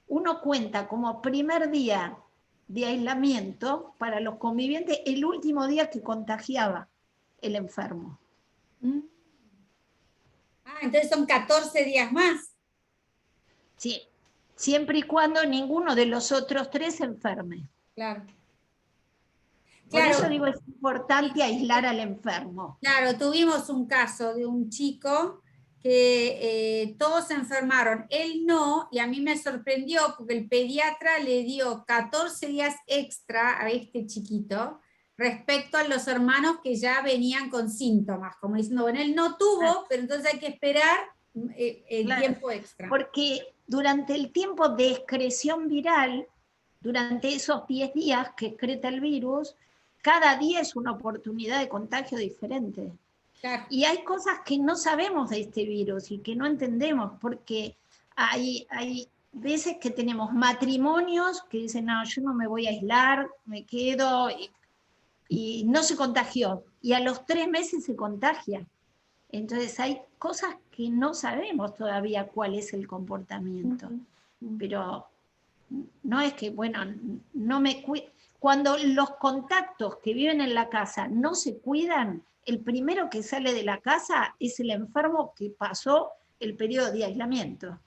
uno cuenta como primer día de aislamiento para los convivientes el último día que contagiaba el enfermo. entonces son 14 días más. Sí, siempre y cuando ninguno de los otros 3 se enferme. Claro. Por Claro. eso digo, es importante aislar al enfermo. Claro, tuvimos un caso de un chico que todos se enfermaron, él no, y a mí me sorprendió porque el pediatra le dio 14 días extra a este chiquito respecto a los hermanos que ya venían con síntomas, como diciendo, bueno, él no tuvo, pero entonces hay que esperar el Claro, tiempo extra. Porque durante el tiempo de excreción viral, durante esos 10 días que excreta el virus, cada día es una oportunidad de contagio diferente. Claro. Y hay cosas que no sabemos de este virus y que no entendemos, porque hay veces que tenemos matrimonios que dicen, no, yo no me voy a aislar, me quedo, y no se contagió. Y a los 3 meses se contagia. Entonces hay cosas que no sabemos todavía cuál es el comportamiento. Pero no es que, bueno, no me cuido. Cuando los contactos que viven en la casa no se cuidan, el primero que sale de la casa es el enfermo que pasó el periodo de aislamiento.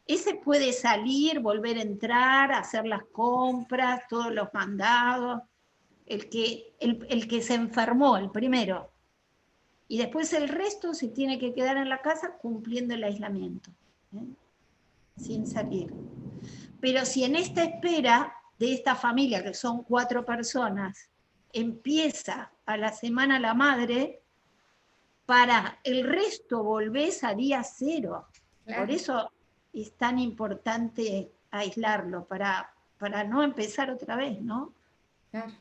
Ese puede salir, volver a entrar, hacer las compras, todos los mandados, el que se enfermó, el primero. Y después el resto se tiene que quedar en la casa cumpliendo el aislamiento, sin salir. Pero si en esta espera de esta familia, que son 4 personas, empieza a la semana la madre, para el resto volvés a día 0. Claro. Por eso es tan importante aislarlo, para no empezar otra vez, ¿no? Claro.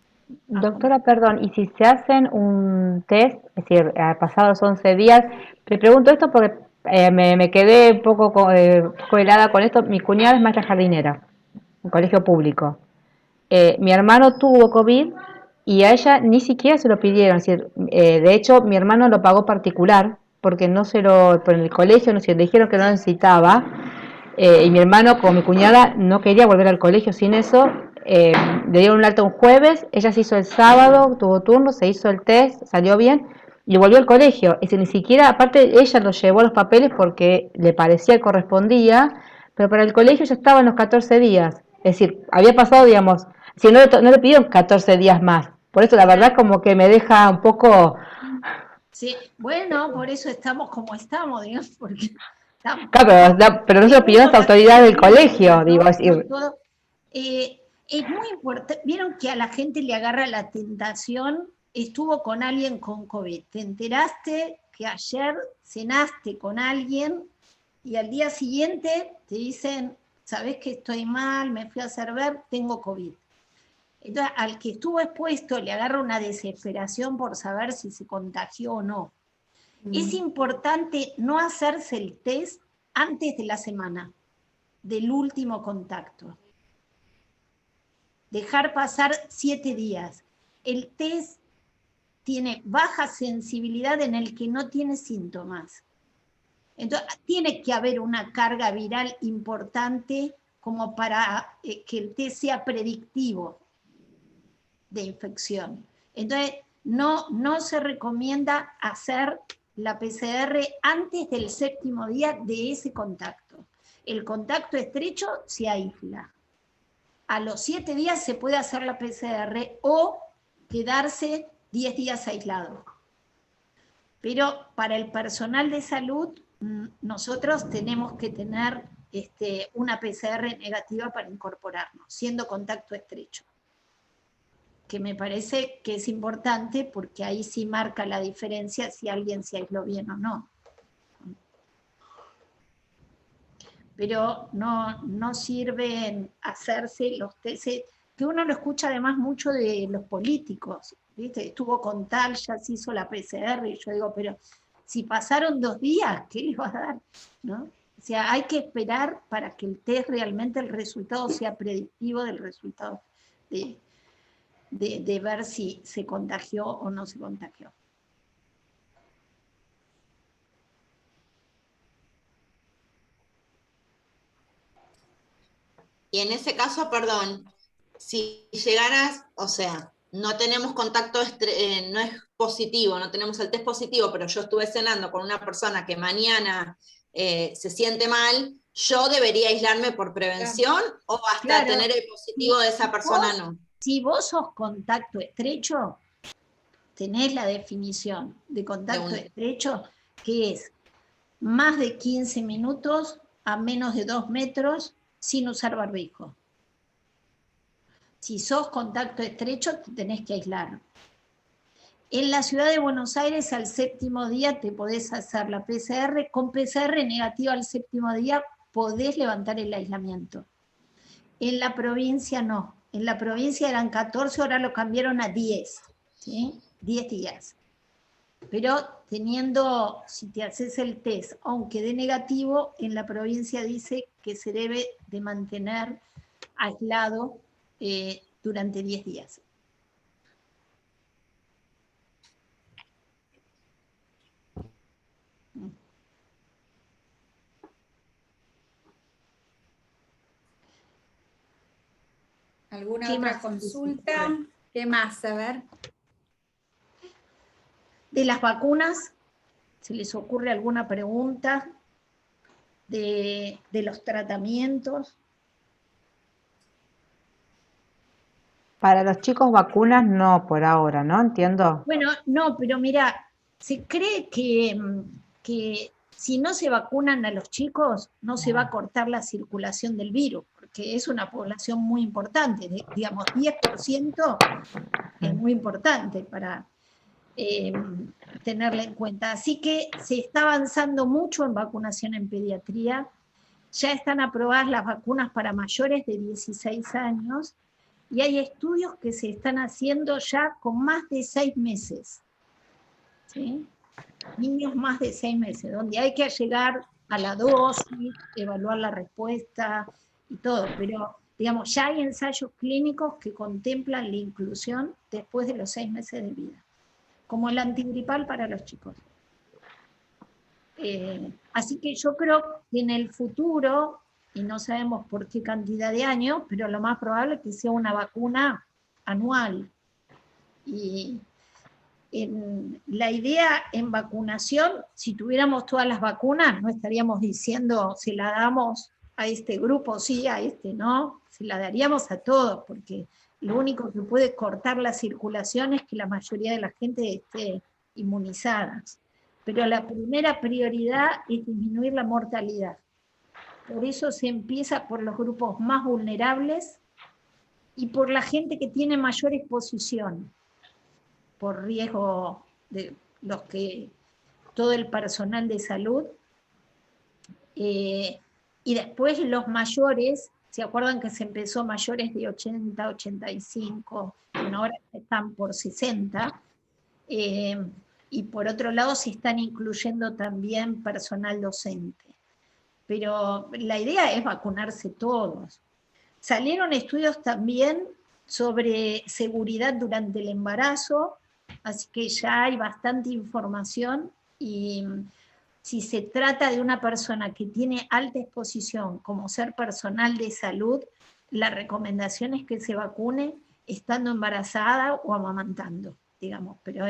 Doctora, perdón, y si se hacen un test, es decir, pasados 11 días, le pregunto esto porque me quedé un poco, poco helada con esto. Mi cuñada es maestra jardinera, en colegio público. Mi hermano tuvo COVID y a ella ni siquiera se lo pidieron. Es decir, de hecho, mi hermano lo pagó particular porque no se lo, por el colegio no se le dijeron que no lo necesitaba. Y mi hermano, como mi cuñada, no quería volver al colegio sin eso. Le dieron un alta un jueves, ella se hizo el sábado, tuvo turno, se hizo el test, salió bien y volvió al colegio. Es decir, ni siquiera, aparte, ella lo llevó a los papeles porque le parecía que correspondía, pero para el colegio ya estaba en los 14 días. Es decir, había pasado, digamos, si no le pidieron 14 días más. Por eso, la verdad, como que me deja un poco. Sí, bueno, por eso estamos como estamos, digamos, porque estamos. Claro, pero no se lo pidieron las autoridades del colegio, digo, es decir. Es muy importante, vieron que a la gente le agarra la tentación, estuvo con alguien con COVID, te enteraste que ayer cenaste con alguien y al día siguiente te dicen, sabés que estoy mal, me fui a hacer ver, tengo COVID. Entonces, al que estuvo expuesto le agarra una desesperación por saber si se contagió o no. Es importante no hacerse el test antes de la semana del último contacto. Dejar pasar 7 días. El test tiene baja sensibilidad en el que no tiene síntomas. Entonces, tiene que haber una carga viral importante como para que el test sea predictivo de infección. Entonces, no se recomienda hacer la PCR antes del 7º día de ese contacto. El contacto estrecho se aísla. A los 7 días se puede hacer la PCR o quedarse 10 días aislado. Pero para el personal de salud, nosotros tenemos que tener una PCR negativa para incorporarnos, siendo contacto estrecho. Que me parece que es importante porque ahí sí marca la diferencia si alguien se aisló bien o no. Pero no sirven hacerse los test, que uno lo escucha además mucho de los políticos, ¿viste? Estuvo con tal, ya se hizo la PCR, y yo digo, pero si pasaron 2 días, ¿qué le va a dar? ¿No? O sea, hay que esperar para que el test realmente, el resultado sea predictivo del resultado de ver si se contagió o no se contagió. Y en ese caso, perdón, si llegaras, o sea, no tenemos contacto, no es positivo, no tenemos el test positivo, pero yo estuve cenando con una persona que mañana se siente mal, ¿yo debería aislarme por prevención o hasta tener el positivo de esa persona no? Si vos sos contacto estrecho, tenés la definición de contacto estrecho, que es más de 15 minutos a menos de 2 metros sin usar barbijo. Si sos contacto estrecho, te tenés que aislar. En la ciudad de Buenos Aires, al 7º día te podés hacer la PCR. Con PCR negativa al 7º día podés levantar el aislamiento. En la provincia no. En la provincia eran 14, ahora lo cambiaron a 10. ¿Sí? 10 días. Pero teniendo, si te haces el test, aunque dé negativo, en la provincia dice que se debe de mantener aislado durante 10 días. ¿Alguna otra consulta? ¿Qué más? A ver. De las vacunas, ¿se les ocurre alguna pregunta? De los tratamientos. Para los chicos vacunas no por ahora, ¿no? Entiendo. Bueno, no, pero mira, se cree que si no se vacunan a los chicos, no se va a cortar la circulación del virus, porque es una población muy importante, digamos, 10% es muy importante para tenerla en cuenta. Así que se está avanzando mucho en vacunación en pediatría, ya están aprobadas las vacunas para mayores de 16 años, y hay estudios que se están haciendo ya con más de 6 meses. ¿Sí? Niños más de 6 meses, donde hay que llegar a la dosis, evaluar la respuesta y todo, pero digamos, ya hay ensayos clínicos que contemplan la inclusión después de los 6 meses de vida, como el antigripal para los chicos. Así que yo creo que en el futuro, y no sabemos por qué cantidad de años, pero lo más probable es que sea una vacuna anual. Y la idea en vacunación, si tuviéramos todas las vacunas, no estaríamos diciendo se la damos a este grupo sí, a este no, se la daríamos a todos, porque lo único que puede cortar la circulación es que la mayoría de la gente esté inmunizada. Pero la primera prioridad es disminuir la mortalidad. Por eso se empieza por los grupos más vulnerables y por la gente que tiene mayor exposición, por riesgo de los que todo el personal de salud, y después los mayores, ¿se acuerdan que se empezó mayores de 80, 85, bueno, ahora están por 60, y por otro lado se están incluyendo también personal docente. Pero la idea es vacunarse todos. Salieron estudios también sobre seguridad durante el embarazo, así que ya hay bastante información, y si se trata de una persona que tiene alta exposición, como ser personal de salud, la recomendación es que se vacune estando embarazada o amamantando, digamos, pero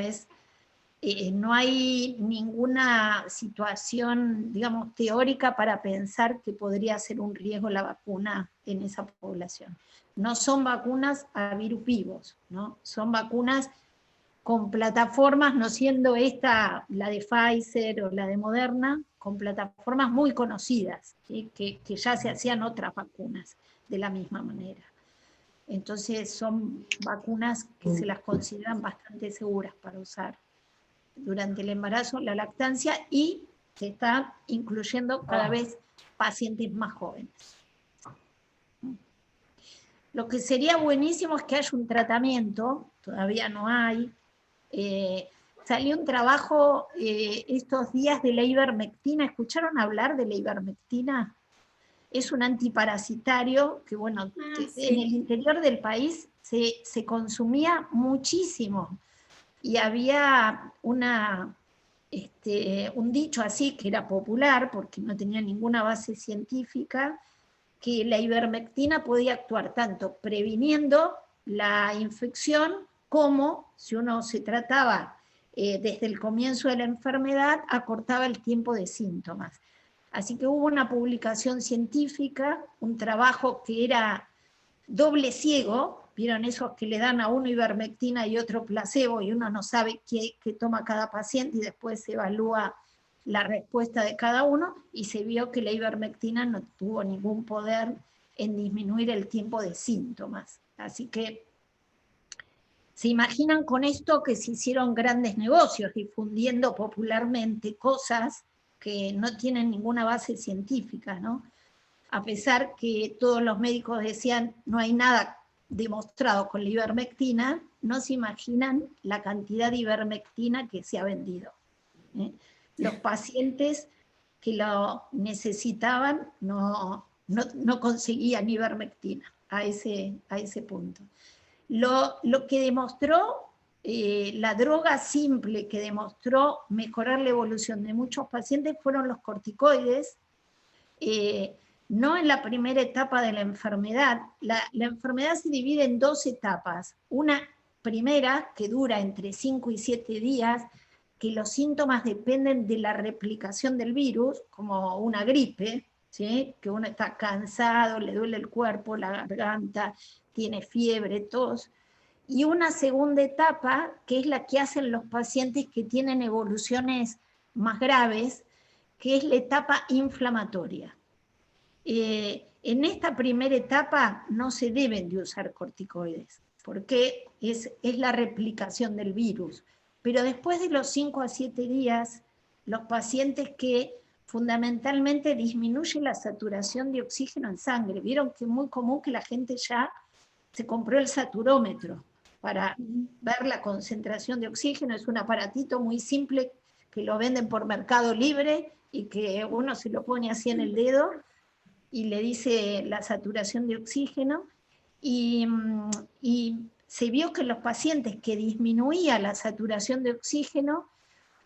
no hay ninguna situación, digamos, teórica para pensar que podría ser un riesgo la vacuna en esa población. No son vacunas a virus vivos, ¿no? Son vacunas con plataformas, no siendo esta la de Pfizer o la de Moderna, con plataformas muy conocidas, ¿sí? que ya se hacían otras vacunas de la misma manera. Entonces son vacunas que se las consideran bastante seguras para usar durante el embarazo, la lactancia, y se está incluyendo cada vez pacientes más jóvenes. Lo que sería buenísimo es que haya un tratamiento, todavía no hay. Salió un trabajo estos días de la ivermectina. ¿Escucharon hablar de la ivermectina? Es un antiparasitario que, bueno, sí, en el interior del país se consumía muchísimo. Y había un dicho así que era popular, porque no tenía ninguna base científica, que la ivermectina podía actuar tanto previniendo la infección como, si uno se trataba desde el comienzo de la enfermedad, acortaba el tiempo de síntomas. Así que hubo una publicación científica, un trabajo que era doble ciego. ¿Vieron esos que le dan a uno ivermectina y otro placebo y uno no sabe qué toma cada paciente y después se evalúa la respuesta de cada uno? Y se vio que la ivermectina no tuvo ningún poder en disminuir el tiempo de síntomas. Así que se imaginan con esto que se hicieron grandes negocios difundiendo popularmente cosas que no tienen ninguna base científica, ¿no? A pesar que todos los médicos decían no hay nada demostrado con la ivermectina, no se imaginan la cantidad de ivermectina que se ha vendido. Los pacientes que lo necesitaban no conseguían ivermectina a ese punto. Lo que demostró, la droga simple que demostró mejorar la evolución de muchos pacientes fueron los corticoides, no en la primera etapa de la enfermedad. La enfermedad se divide en 2 etapas. Una primera, que dura entre 5 y 7 días, que los síntomas dependen de la replicación del virus, como una gripe, ¿sí? Que uno está cansado, le duele el cuerpo, la garganta, tiene fiebre, tos. Y una segunda etapa, que es la que hacen los pacientes que tienen evoluciones más graves, que es la etapa inflamatoria. En esta primera etapa no se deben de usar corticoides, porque es la replicación del virus. Pero después de los 5 a 7 días, los pacientes que fundamentalmente disminuye la saturación de oxígeno en sangre, vieron que es muy común que la gente ya se compró el saturómetro para ver la concentración de oxígeno. Es un aparatito muy simple que lo venden por Mercado Libre y que uno se lo pone así en el dedo y le dice la saturación de oxígeno. Y se vio que los pacientes que disminuía la saturación de oxígeno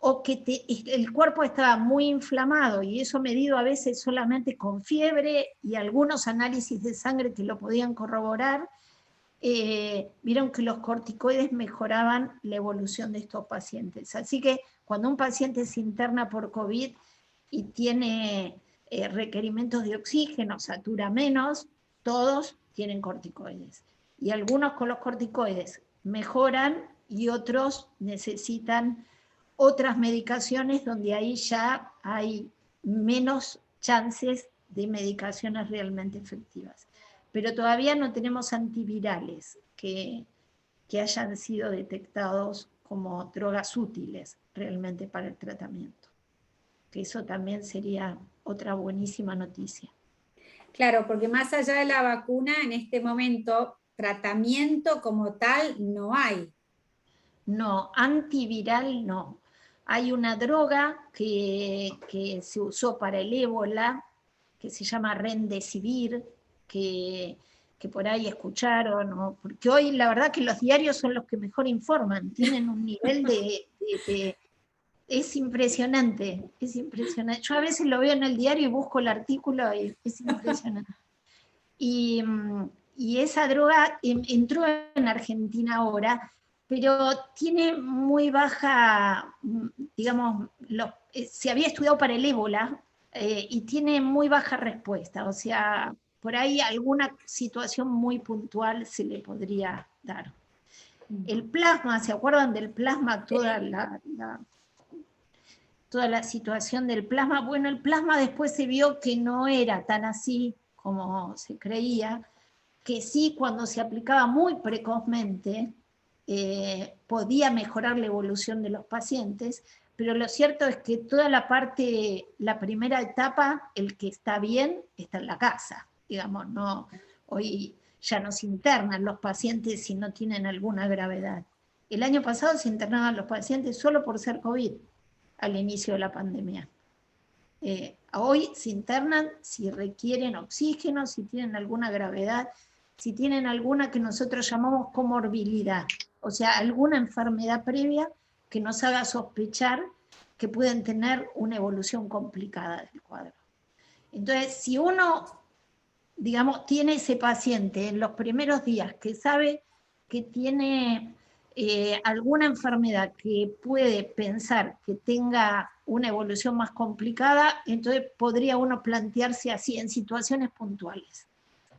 o que el cuerpo estaba muy inflamado, y eso medido a veces solamente con fiebre y algunos análisis de sangre que lo podían corroborar, vieron que los corticoides mejoraban la evolución de estos pacientes. Así que cuando un paciente se interna por COVID y tiene requerimientos de oxígeno, satura menos, todos tienen corticoides. Y algunos con los corticoides mejoran y otros necesitan otras medicaciones donde ahí ya hay menos chances de medicaciones realmente efectivas. Pero todavía no tenemos antivirales que hayan sido detectados como drogas útiles realmente para el tratamiento. Que eso también sería otra buenísima noticia. Claro, porque más allá de la vacuna, en este momento, tratamiento como tal no hay. No, antiviral no. Hay una droga que se usó para el ébola, que se llama Remdesivir, que por ahí escucharon, ¿no? Porque hoy la verdad que los diarios son los que mejor informan, tienen un nivel es impresionante, es impresionante. Yo a veces lo veo en el diario y busco el artículo y es impresionante. Y esa droga entró en Argentina ahora, pero tiene muy baja, digamos, se había estudiado para el ébola y tiene muy baja respuesta, o sea, por ahí alguna situación muy puntual se le podría dar. El plasma, ¿se acuerdan del plasma? Toda la situación del plasma. Bueno, el plasma después se vio que no era tan así como se creía, que sí, cuando se aplicaba muy precozmente, podía mejorar la evolución de los pacientes, pero lo cierto es que toda la primera etapa, el que está bien, está en la casa, digamos, no, hoy ya no se internan los pacientes si no tienen alguna gravedad. El año pasado se internaban los pacientes solo por ser COVID, al inicio de la pandemia. Hoy se internan si requieren oxígeno, si tienen alguna gravedad, si tienen alguna que nosotros llamamos comorbilidad, o sea, alguna enfermedad previa que nos haga sospechar que pueden tener una evolución complicada del cuadro. Entonces, si uno, digamos, tiene ese paciente en los primeros días que sabe que tiene alguna enfermedad que puede pensar que tenga una evolución más complicada, entonces podría uno plantearse así en situaciones puntuales.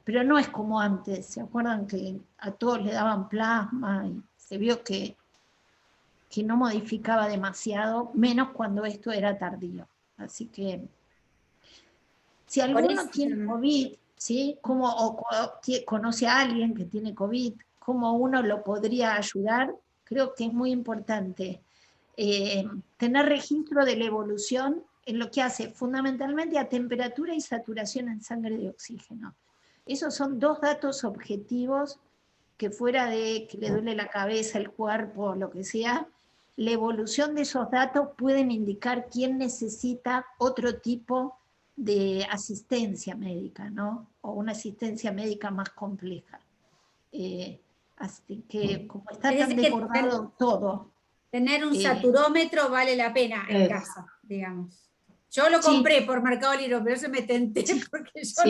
Pero no es como antes, ¿se acuerdan que a todos le daban plasma y se vio que no modificaba demasiado, menos cuando esto era tardío? Así que si alguno tiene COVID, ¿sí? o conoce a alguien que tiene COVID, ¿cómo uno lo podría ayudar? Creo que es muy importante tener registro de la evolución en lo que hace fundamentalmente a temperatura y saturación en sangre de oxígeno. Esos son dos datos objetivos que fuera de que le duele la cabeza, el cuerpo, lo que sea, la evolución de esos datos pueden indicar quién necesita otro tipo de asistencia médica, ¿no? O una asistencia médica más compleja. Así que como está tan desbordado todo. Tener un saturómetro vale la pena en casa, digamos. Yo lo compré por Mercado Libre, pero eso me tenté porque yo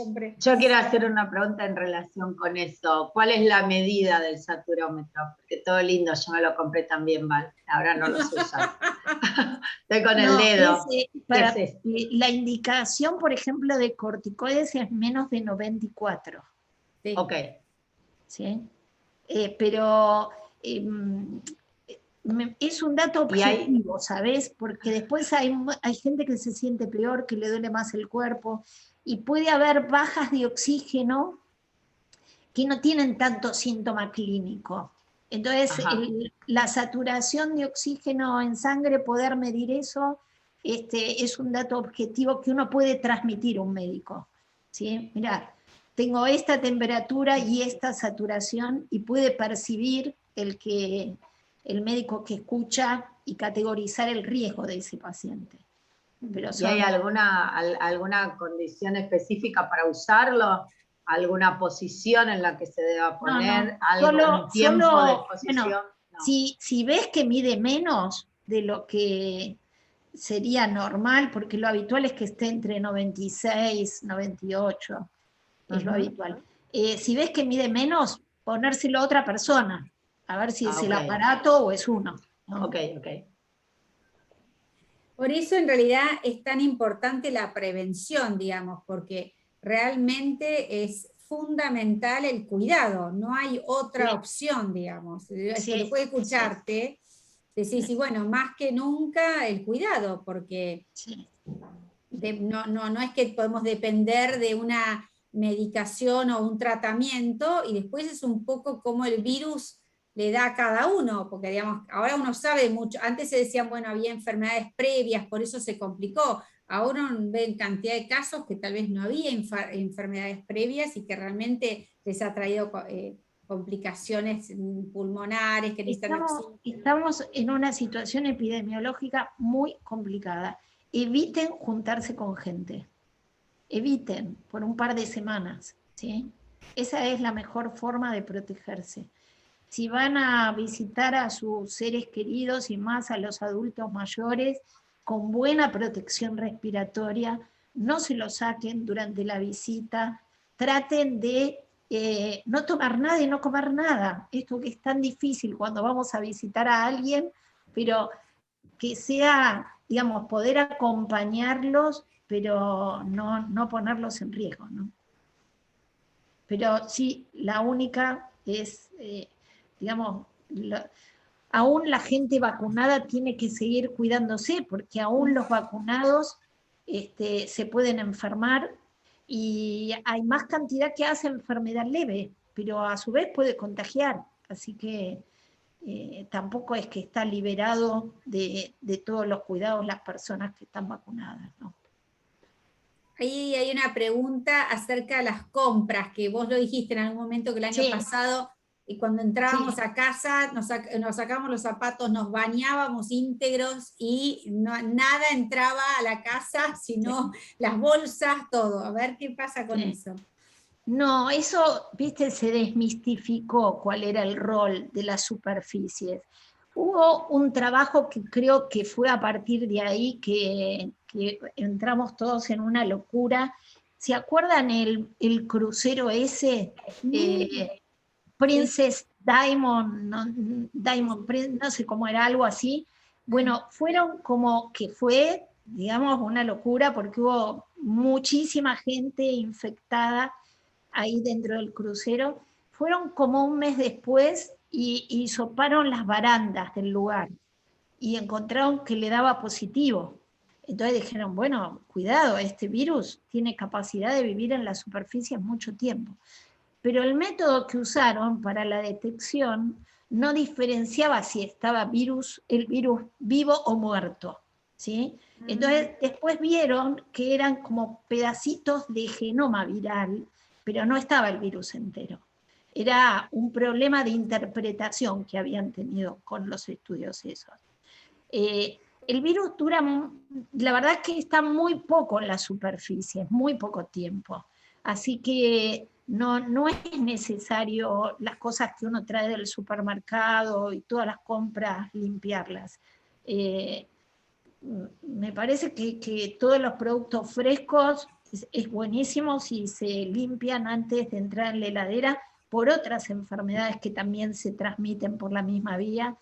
compré. Yo quiero hacer una pregunta en relación con eso. ¿Cuál es la medida del saturómetro? Porque todo lindo, yo me lo compré también, ¿vale? Ahora no lo sé usar. Estoy con el dedo. La indicación, por ejemplo, de corticoides es menos de 94. Sí. Ok. ¿Sí? Pero es un dato objetivo, ¿sabes? Porque después hay gente que se siente peor, que le duele más el cuerpo, y puede haber bajas de oxígeno que no tienen tanto síntoma clínico. Entonces, la saturación de oxígeno en sangre, poder medir eso, es un dato objetivo que uno puede transmitir a un médico. ¿Sí? Mirá, tengo esta temperatura y esta saturación, y puede percibir el médico que escucha y categorizar el riesgo de ese paciente. Pero ¿Y hay alguna condición específica para usarlo? ¿Alguna posición en la que se deba poner? ¿Algún tiempo de exposición? Bueno, no. Si ves que mide menos de lo que sería normal, porque lo habitual es que esté entre 96, 98, es lo habitual. Si ves que mide menos, ponérselo a otra persona, a ver si es el aparato o es uno, ¿no? Ok. Por eso en realidad es tan importante la prevención, digamos, porque realmente es fundamental el cuidado, no hay otra opción, digamos. Después de escucharte, decís, y bueno, más que nunca el cuidado, porque no es que podemos depender de una medicación o un tratamiento, y después es un poco como el virus le da a cada uno, porque digamos, ahora uno sabe mucho, antes se decían, bueno, había enfermedades previas, por eso se complicó, ahora uno ve cantidad de casos que tal vez no había enfermedades previas y que realmente les ha traído complicaciones pulmonares, que estamos en una situación epidemiológica muy complicada. Eviten juntarse con gente, eviten por un par de semanas, ¿sí? Esa es la mejor forma de protegerse. Si van a visitar a sus seres queridos y más a los adultos mayores, con buena protección respiratoria, no se lo saquen durante la visita, traten de no tomar nada y no comer nada. Esto que es tan difícil cuando vamos a visitar a alguien, pero que sea, digamos, poder acompañarlos, pero no ponerlos en riesgo, ¿no? Pero sí, la única es, digamos, aún la gente vacunada tiene que seguir cuidándose, porque aún los vacunados se pueden enfermar, y hay más cantidad que hace enfermedad leve, pero a su vez puede contagiar, así que tampoco es que está liberado de todos los cuidados las personas que están vacunadas, ¿no? Ahí hay una pregunta acerca de las compras, que vos lo dijiste en algún momento que el año pasado, y cuando entrábamos a casa, nos sacábamos los zapatos, nos bañábamos íntegros y nada entraba a la casa, sino las bolsas, todo. A ver qué pasa con eso. No, eso, viste, se desmistificó cuál era el rol de las superficies. Hubo un trabajo que creo que fue a partir de ahí que entramos todos en una locura. ¿Se acuerdan el crucero ese? Princess Diamond, Diamond Prince, no sé cómo era, algo así. Bueno, fueron como que fue, digamos, una locura, porque hubo muchísima gente infectada ahí dentro del crucero. Fueron como un mes después y soparon las barandas del lugar y encontraron que le daba positivo. Entonces dijeron, bueno, cuidado, este virus tiene capacidad de vivir en las superficies mucho tiempo. Pero el método que usaron para la detección no diferenciaba si estaba el virus vivo o muerto, ¿sí? Entonces después vieron que eran como pedacitos de genoma viral, pero no estaba el virus entero. Era un problema de interpretación que habían tenido con los estudios esos. El virus dura, la verdad es que está muy poco en la superficie, muy poco tiempo. Así que no es necesario las cosas que uno trae del supermercado y todas las compras limpiarlas. Me parece que todos los productos frescos es buenísimo si se limpian antes de entrar en la heladera por otras enfermedades que también se transmiten por la misma vía.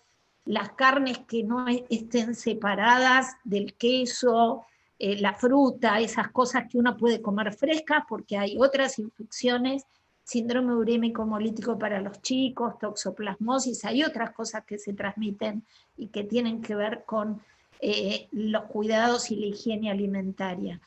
Las carnes que no estén separadas del queso, la fruta, esas cosas que uno puede comer frescas, porque hay otras infecciones, síndrome urémico hemolítico para los chicos, toxoplasmosis, hay otras cosas que se transmiten y que tienen que ver con los cuidados y la higiene alimentaria.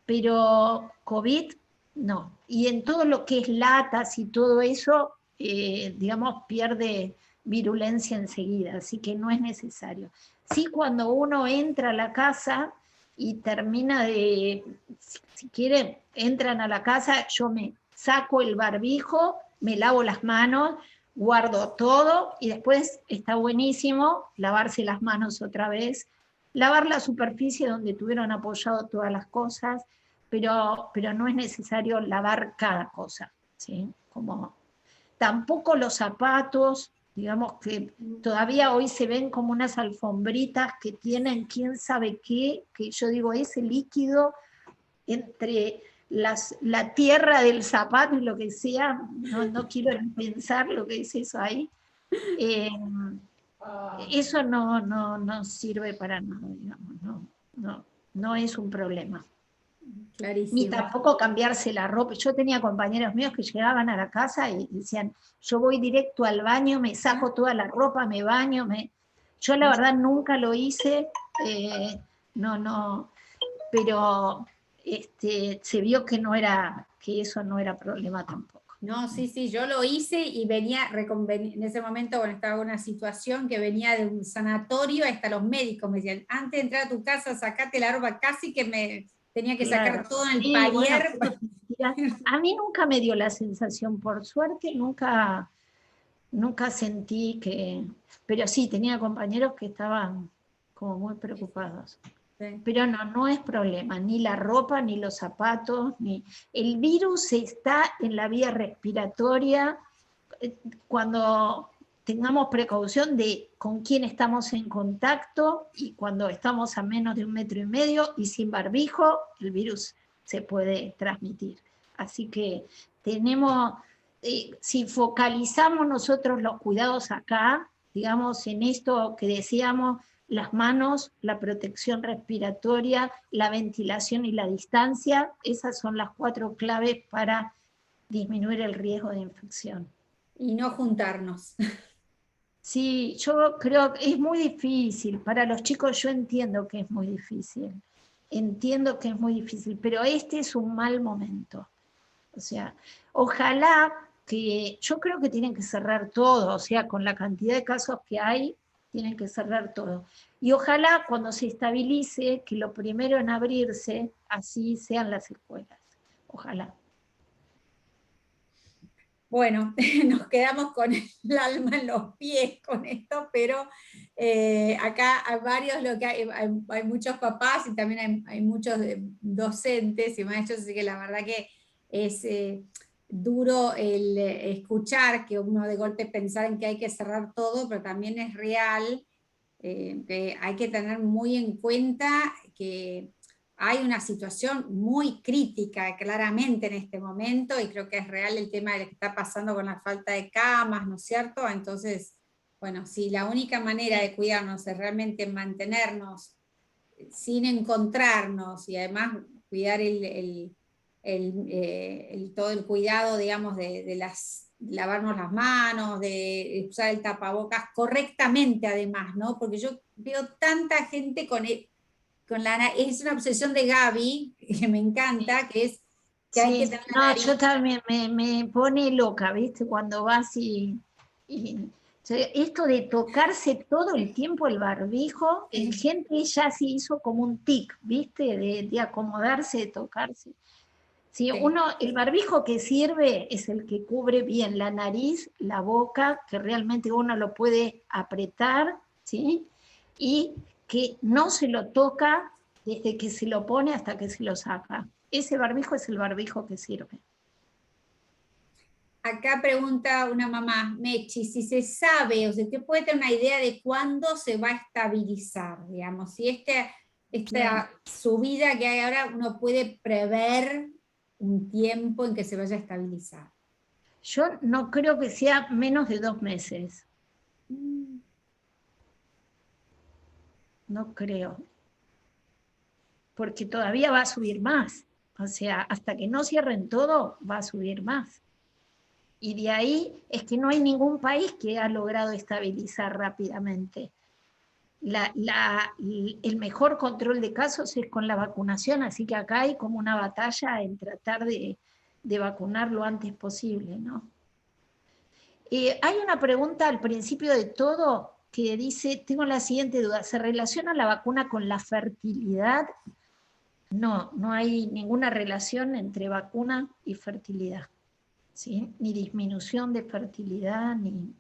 Pero COVID, no. Y en todo lo que es latas y todo eso, digamos, pierde virulencia enseguida, así que no es necesario. Sí, cuando uno entra a la casa y termina de, si quieren, entran a la casa, yo me saco el barbijo, me lavo las manos, guardo todo y después está buenísimo lavarse las manos otra vez, lavar la superficie donde tuvieron apoyado todas las cosas, pero no es necesario lavar cada cosa, ¿sí? Como, tampoco los zapatos, digamos que todavía hoy se ven como unas alfombritas que tienen quién sabe qué, que yo digo, ese líquido entre la tierra del zapato y lo que sea, no quiero pensar lo que es eso ahí. Eso no sirve para nada, digamos, no es un problema. Clarísimo. Ni tampoco cambiarse la ropa. Yo tenía compañeros míos que llegaban a la casa y decían, yo voy directo al baño, me saco toda la ropa, me baño. Yo la verdad nunca lo hice, pero se vio que eso no era problema tampoco. No, sí, yo lo hice y venía, en ese momento, bueno, estaba en una situación que venía de un sanatorio, hasta los médicos me decían, antes de entrar a tu casa, sacate la ropa, casi que me tenía que sacar todo en el palier. Bueno, a mí nunca me dio la sensación, por suerte, nunca sentí que, pero sí, tenía compañeros que estaban como muy preocupados. Sí. Pero no es problema, ni la ropa, ni los zapatos, ni el virus está en la vía respiratoria. Cuando tengamos precaución de con quién estamos en contacto y cuando estamos a menos de 1,5 metros y sin barbijo, el virus se puede transmitir. Así que tenemos, si focalizamos nosotros los cuidados acá, digamos en esto que decíamos, las manos, la protección respiratoria, la ventilación y la distancia, esas son las 4 claves para disminuir el riesgo de infección. Y no juntarnos. Sí, yo creo que es muy difícil. Para los chicos yo entiendo que es muy difícil. Pero este es un mal momento. O sea, ojalá que, yo creo que tienen que cerrar todo, o sea, con la cantidad de casos que hay, tienen que cerrar todo. Y ojalá cuando se estabilice, que lo primero en abrirse, así sean las escuelas. Ojalá. Bueno, nos quedamos con el alma en los pies con esto, pero acá hay varios, hay muchos papás y también hay muchos docentes y maestros, así que la verdad que es duro el escuchar que uno de golpe pensar en que hay que cerrar todo, pero también es real que hay que tener muy en cuenta que hay una situación muy crítica claramente en este momento y creo que es real el tema de lo que está pasando con la falta de camas, ¿no es cierto? Entonces, bueno, si la única manera de cuidarnos es realmente mantenernos sin encontrarnos y además cuidar todo el cuidado, digamos, de lavarnos las manos, de usar el tapabocas correctamente además, ¿no? Porque yo veo tanta gente es una obsesión de Gaby, que me encanta, que es que hay que tener la nariz. Yo también me pone loca, ¿viste? Cuando vas esto de tocarse todo el tiempo el barbijo, en gente ya se hizo como un tic, ¿viste? De acomodarse, de tocarse. Sí, el barbijo que sirve es el que cubre bien la nariz, la boca, que realmente uno lo puede apretar, ¿sí? Y que no se lo toca desde que se lo pone hasta que se lo saca. Ese barbijo es el barbijo que sirve. Acá pregunta una mamá, Mechi, si se sabe, o sea, ¿usted puede tener una idea de cuándo se va a estabilizar? Digamos, si esta subida que hay ahora, uno puede prever un tiempo en que se vaya a estabilizar. Yo no creo que sea menos de 2 meses. No creo. Porque todavía va a subir más. O sea, hasta que no cierren todo, va a subir más. Y de ahí es que no hay ningún país que ha logrado estabilizar rápidamente. El mejor control de casos es con la vacunación, así que acá hay como una batalla en tratar de vacunar lo antes posible, ¿no? Hay una pregunta al principio de todo que dice, tengo la siguiente duda, ¿se relaciona la vacuna con la fertilidad? No hay ninguna relación entre vacuna y fertilidad. ¿sí? Ni disminución de fertilidad, ni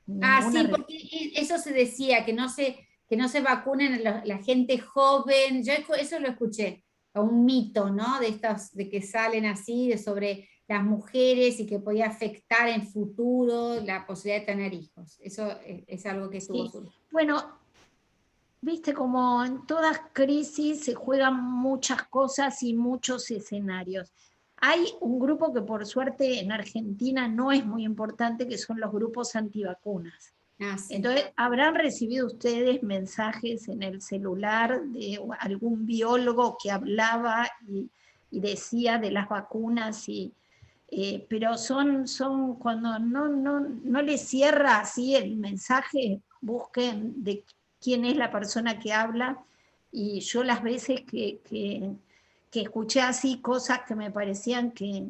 Sí, ninguna... porque eso se decía, que no se vacunen la gente joven. Eso lo escuché, un mito, ¿no? De estos, de que salen así, sobre las mujeres y que podía afectar en futuro la posibilidad de tener hijos. Eso es algo que estuvo Sí. surgiendo. Bueno, viste, como en todas crisis se juegan muchas cosas y muchos escenarios. Hay un grupo que por suerte en Argentina no es muy importante, que son los grupos antivacunas. Sí. Entonces, ¿habrán recibido ustedes mensajes en el celular de algún biólogo que hablaba y decía de las vacunas? Pero son cuando no les cierra así el mensaje, busquen de quién es la persona que habla, y yo las veces que escuché así cosas que me parecían que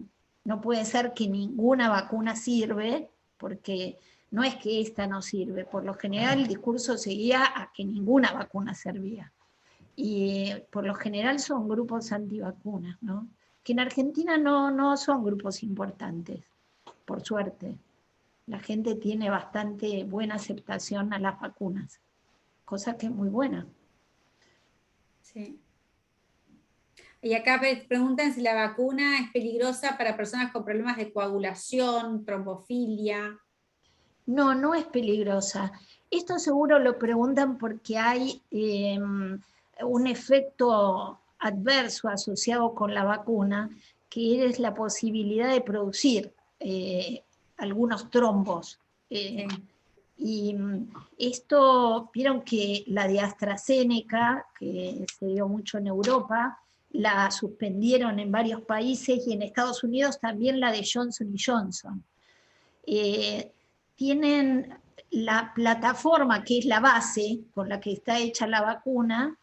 no puede ser que ninguna vacuna sirve, porque no es que esta no sirve, por lo general el discurso seguía a que ninguna vacuna servía. Y por lo general son grupos antivacunas, ¿no? Que en Argentina no son grupos importantes, por suerte. La gente tiene bastante buena aceptación a las vacunas, cosa que es muy buena. Sí. Y acá preguntan si la vacuna es peligrosa para personas con problemas de coagulación, trombofilia. No es peligrosa. Esto seguro lo preguntan porque hay un efecto adverso asociado con la vacuna, que es la posibilidad de producir algunos trombos. Sí. Y esto, vieron que la de AstraZeneca, que se dio mucho en Europa, la suspendieron en varios países, y en Estados Unidos también la de Johnson Johnson. Tienen la plataforma, que es la base con la que está hecha la vacuna,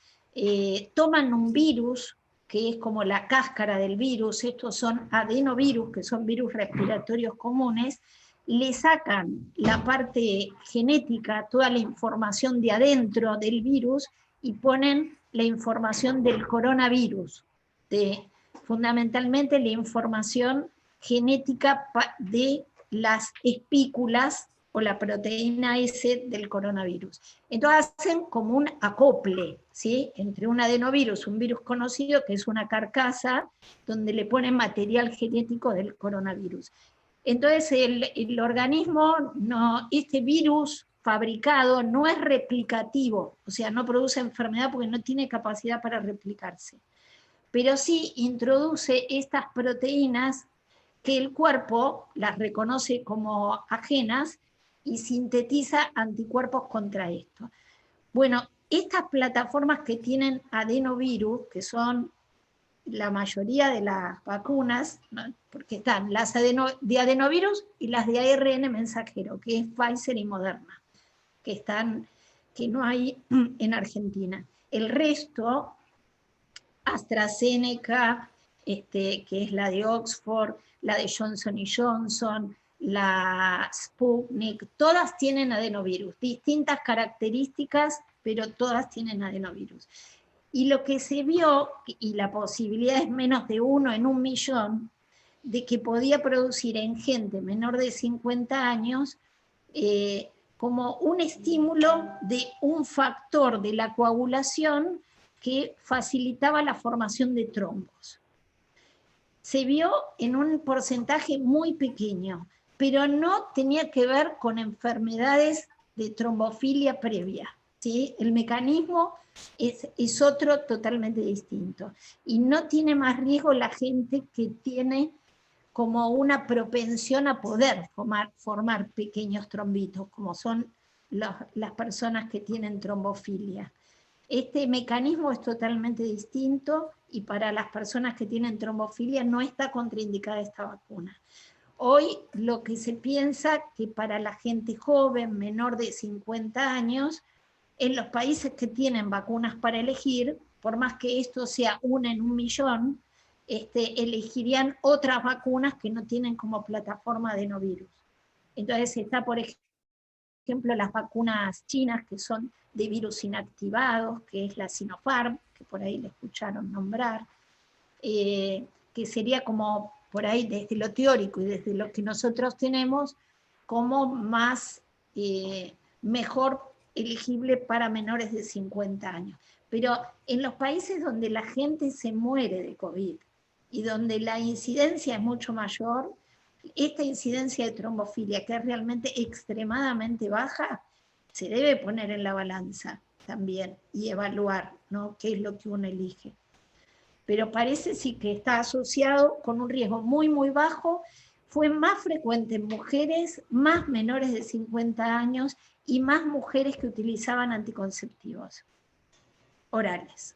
toman un virus, que es como la cáscara del virus, estos son adenovirus, que son virus respiratorios comunes, le sacan la parte genética, toda la información de adentro del virus, y ponen la información del coronavirus, fundamentalmente la información genética de las espículas o la proteína S del coronavirus. Entonces hacen como un acople, ¿sí?, entre un adenovirus, un virus conocido, que es una carcasa, donde le ponen material genético del coronavirus. Entonces el organismo, este virus fabricado no es replicativo, o sea, no produce enfermedad porque no tiene capacidad para replicarse, pero sí introduce estas proteínas que el cuerpo las reconoce como ajenas y sintetiza anticuerpos contra esto. Bueno, estas plataformas que tienen adenovirus, que son la mayoría de las vacunas, ¿no?, porque están las de adenovirus y las de ARN mensajero, que es Pfizer y Moderna, que no hay en Argentina. El resto, AstraZeneca, que es la de Oxford, la de Johnson Johnson, la Sputnik, todas tienen adenovirus, distintas características, pero todas tienen adenovirus. Y lo que se vio, y la posibilidad es menos de 1 en 1.000.000, de que podía producir en gente menor de 50 años como un estímulo de un factor de la coagulación que facilitaba la formación de trombos. Se vio en un porcentaje muy pequeño, pero no tenía que ver con enfermedades de trombofilia previa, ¿sí? El mecanismo es otro totalmente distinto, y no tiene más riesgo la gente que tiene como una propensión a poder formar pequeños trombitos, como son las personas que tienen trombofilia. Este mecanismo es totalmente distinto, y para las personas que tienen trombofilia no está contraindicada esta vacuna. Hoy lo que se piensa que para la gente joven, menor de 50 años, en los países que tienen vacunas para elegir, por más que esto sea 1 en 1.000.000, elegirían otras vacunas que no tienen como plataforma adenovirus. Entonces está, por ejemplo, las vacunas chinas, que son de virus inactivados, que es la Sinopharm, que por ahí le escucharon nombrar, que sería como por ahí desde lo teórico y desde lo que nosotros tenemos, como más, mejor elegible para menores de 50 años. Pero en los países donde la gente se muere de COVID y donde la incidencia es mucho mayor, esta incidencia de trombofilia, que es realmente extremadamente baja, se debe poner en la balanza también y evaluar, ¿no?, qué es lo que uno elige. Pero parece sí que está asociado con un riesgo muy, muy bajo. Fue más frecuente en mujeres, más menores de 50 años y más mujeres que utilizaban anticonceptivos orales.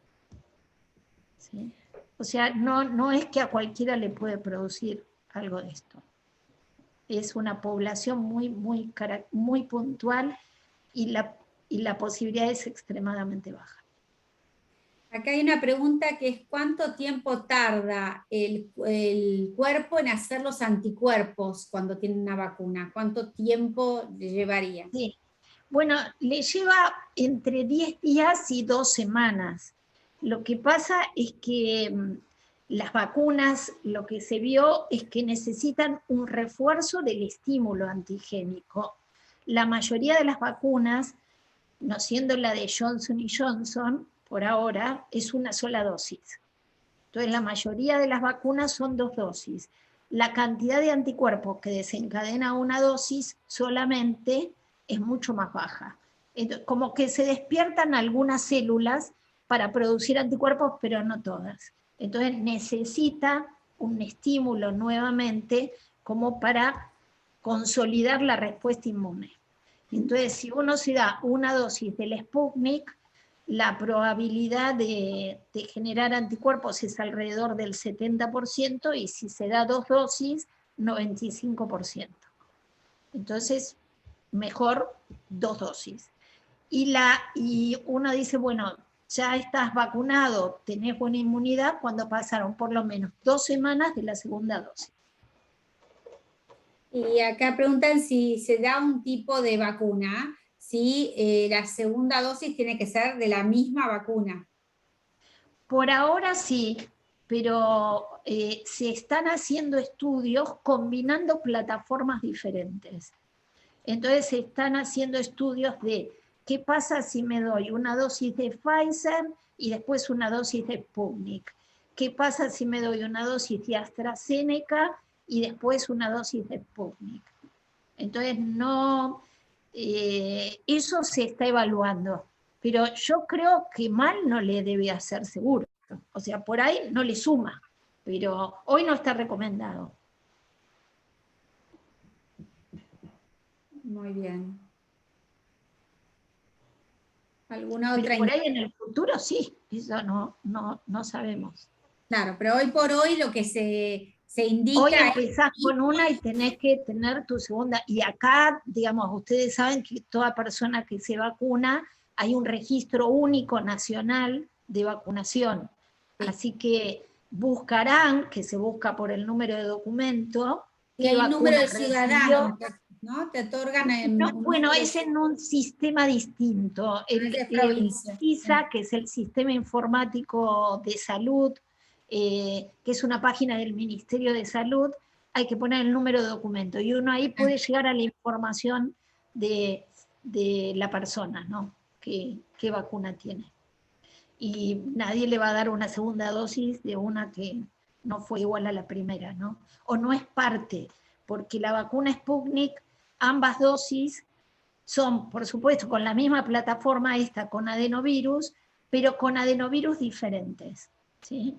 ¿Sí? O sea, no es que a cualquiera le puede producir algo de esto. Es una población muy puntual y la posibilidad es extremadamente baja. Acá hay una pregunta que es ¿cuánto tiempo tarda el cuerpo en hacer los anticuerpos cuando tiene una vacuna? ¿Cuánto tiempo le llevaría? Sí. Bueno, le lleva entre 10 días y 2 semanas. Lo que pasa es que las vacunas, lo que se vio es que necesitan un refuerzo del estímulo antigénico. La mayoría de las vacunas, no siendo la de Johnson & Johnson, por ahora, es una sola dosis. Entonces, la mayoría de las vacunas son 2 dosis. La cantidad de anticuerpos que desencadena una dosis solamente es mucho más baja. Entonces, como que se despiertan algunas células para producir anticuerpos, pero no todas. Entonces, necesita un estímulo nuevamente como para consolidar la respuesta inmune. Entonces, si uno se da una dosis del Sputnik, la probabilidad de generar anticuerpos es alrededor del 70% y si se da 2 dosis, 95%. Entonces, mejor 2 dosis. Y uno dice, bueno, ya estás vacunado, tenés buena inmunidad cuando pasaron por lo menos 2 semanas de la segunda dosis. Y acá preguntan si se da un tipo de vacuna, si la segunda dosis tiene que ser de la misma vacuna. Por ahora sí, pero se están haciendo estudios combinando plataformas diferentes. Entonces se están haciendo estudios de qué pasa si me doy una dosis de Pfizer y después una dosis de Sputnik. ¿Qué pasa si me doy una dosis de AstraZeneca y después una dosis de Sputnik? Entonces eso se está evaluando. Pero yo creo que mal no le debe hacer seguro. O sea, por ahí no le suma, pero hoy no está recomendado. Muy bien. ¿Alguna otra? Pero por ahí en el futuro sí, eso no sabemos. Claro, pero hoy por hoy lo que se indica... Hoy empezás con una y tenés que tener tu segunda. Y acá, digamos, ustedes saben que toda persona que se vacuna, hay un registro único nacional de vacunación. Sí. Así que buscarán, que se busca por el número de documento. Y el número de ciudadanos, ¿no? Te otorgan en... No, bueno, es en un sistema distinto. El CISA, que es el Sistema Informático de Salud, que es una página del Ministerio de Salud, hay que poner el número de documento y uno ahí puede llegar a la información de la persona, ¿no? ¿Qué vacuna tiene? Y nadie le va a dar una segunda dosis de una que no fue igual a la primera, ¿no? O no es parte, porque la vacuna Sputnik, ambas dosis son, por supuesto, con la misma plataforma esta, con adenovirus, pero con adenovirus diferentes, ¿sí?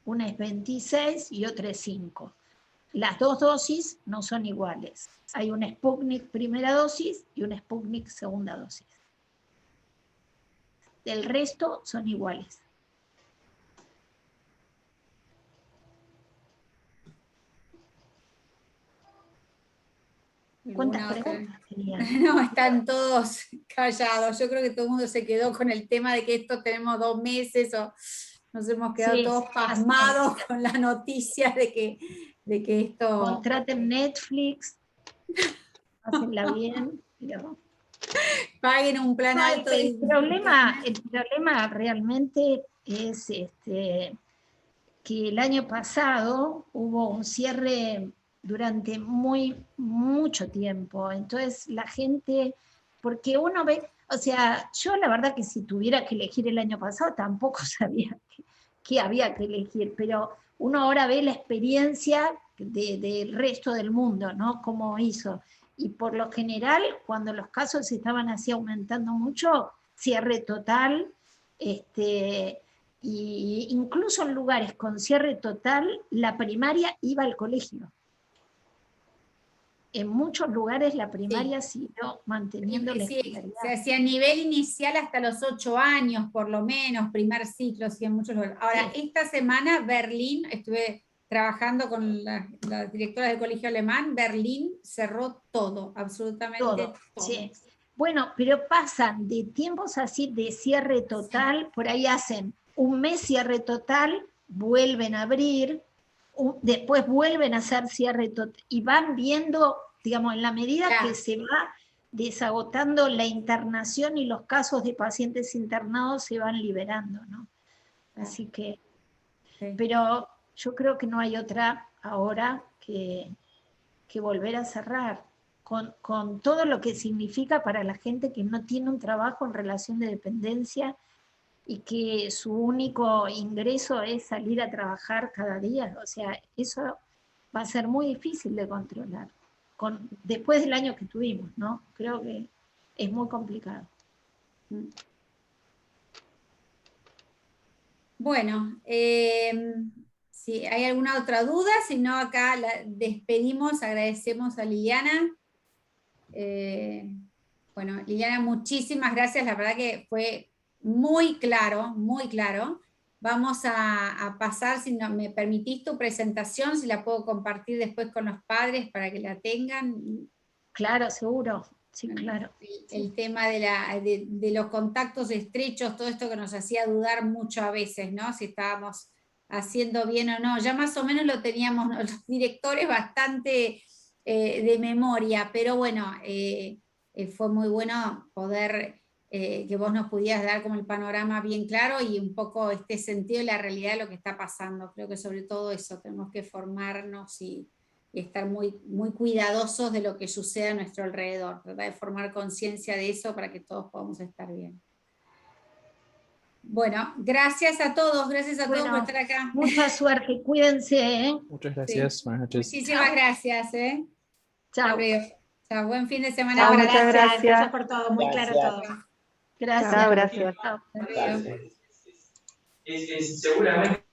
Una es 26 y otra es 5. Las 2 dosis no son iguales. Hay una Sputnik primera dosis y una Sputnik segunda dosis. Del resto son iguales. ¿Cuántas preguntas tenían? No, están todos callados. Yo creo que todo el mundo se quedó con el tema de que esto tenemos 2 meses o nos hemos quedado todos pasmados con la noticia de que esto... Contraten Netflix, hácenla bien, pero... Paguen un plan alto. El problema realmente es que el año pasado hubo un cierre durante mucho tiempo. Entonces la gente, porque uno ve, o sea, yo la verdad que si tuviera que elegir el año pasado tampoco sabía qué había que elegir, pero uno ahora ve la experiencia del resto del mundo, ¿no? Cómo hizo. Y por lo general, cuando los casos estaban así aumentando mucho, cierre total, y incluso en lugares con cierre total, la primaria iba al colegio. En muchos lugares la primaria siguió manteniendo la escolaridad. Se hacía a nivel inicial hasta los 8 años, por lo menos, primer ciclo, sí, en muchos lugares. Ahora, esta semana Berlín, estuve trabajando con las directoras del colegio alemán, Berlín cerró todo, absolutamente todo. Sí. Bueno, pero pasan de tiempos así de cierre total, por ahí hacen un mes cierre total, vuelven a abrir, después vuelven a hacer cierre total, y van viendo, digamos, en la medida que se va desagotando la internación y los casos de pacientes internados se van liberando, ¿no? Así que, pero yo creo que no hay otra ahora que volver a cerrar, con todo lo que significa para la gente que no tiene un trabajo en relación de dependencia y que su único ingreso es salir a trabajar cada día. O sea, eso va a ser muy difícil de controlar, después del año que tuvimos, ¿no? Creo que es muy complicado. Bueno, si hay alguna otra duda, si no acá la despedimos, agradecemos a Liliana. Bueno, Liliana, muchísimas gracias, la verdad que fue muy claro, muy claro. Vamos a pasar, si no, me permitís tu presentación, si la puedo compartir después con los padres para que la tengan. Claro, seguro, sí, claro. El tema de los contactos estrechos, todo esto que nos hacía dudar mucho a veces, ¿no? Si estábamos haciendo bien o no. Ya más o menos lo teníamos los directores bastante de memoria, pero bueno, fue muy bueno poder que vos nos pudieras dar como el panorama bien claro y un poco este sentido de la realidad de lo que está pasando. Creo que sobre todo eso, tenemos que formarnos y estar muy, muy cuidadosos de lo que sucede a nuestro alrededor, tratar de formar conciencia de eso para que todos podamos estar bien. Bueno, gracias a todos por estar acá. Mucha suerte, cuídense. Muchas gracias, buenas noches. Muchísimas gracias. Chao. Chao, buen fin de semana. Chao, muchas gracias. Gracias por todo, muy claro todo. Gracias. Chao, gracias. Chao. Seguramente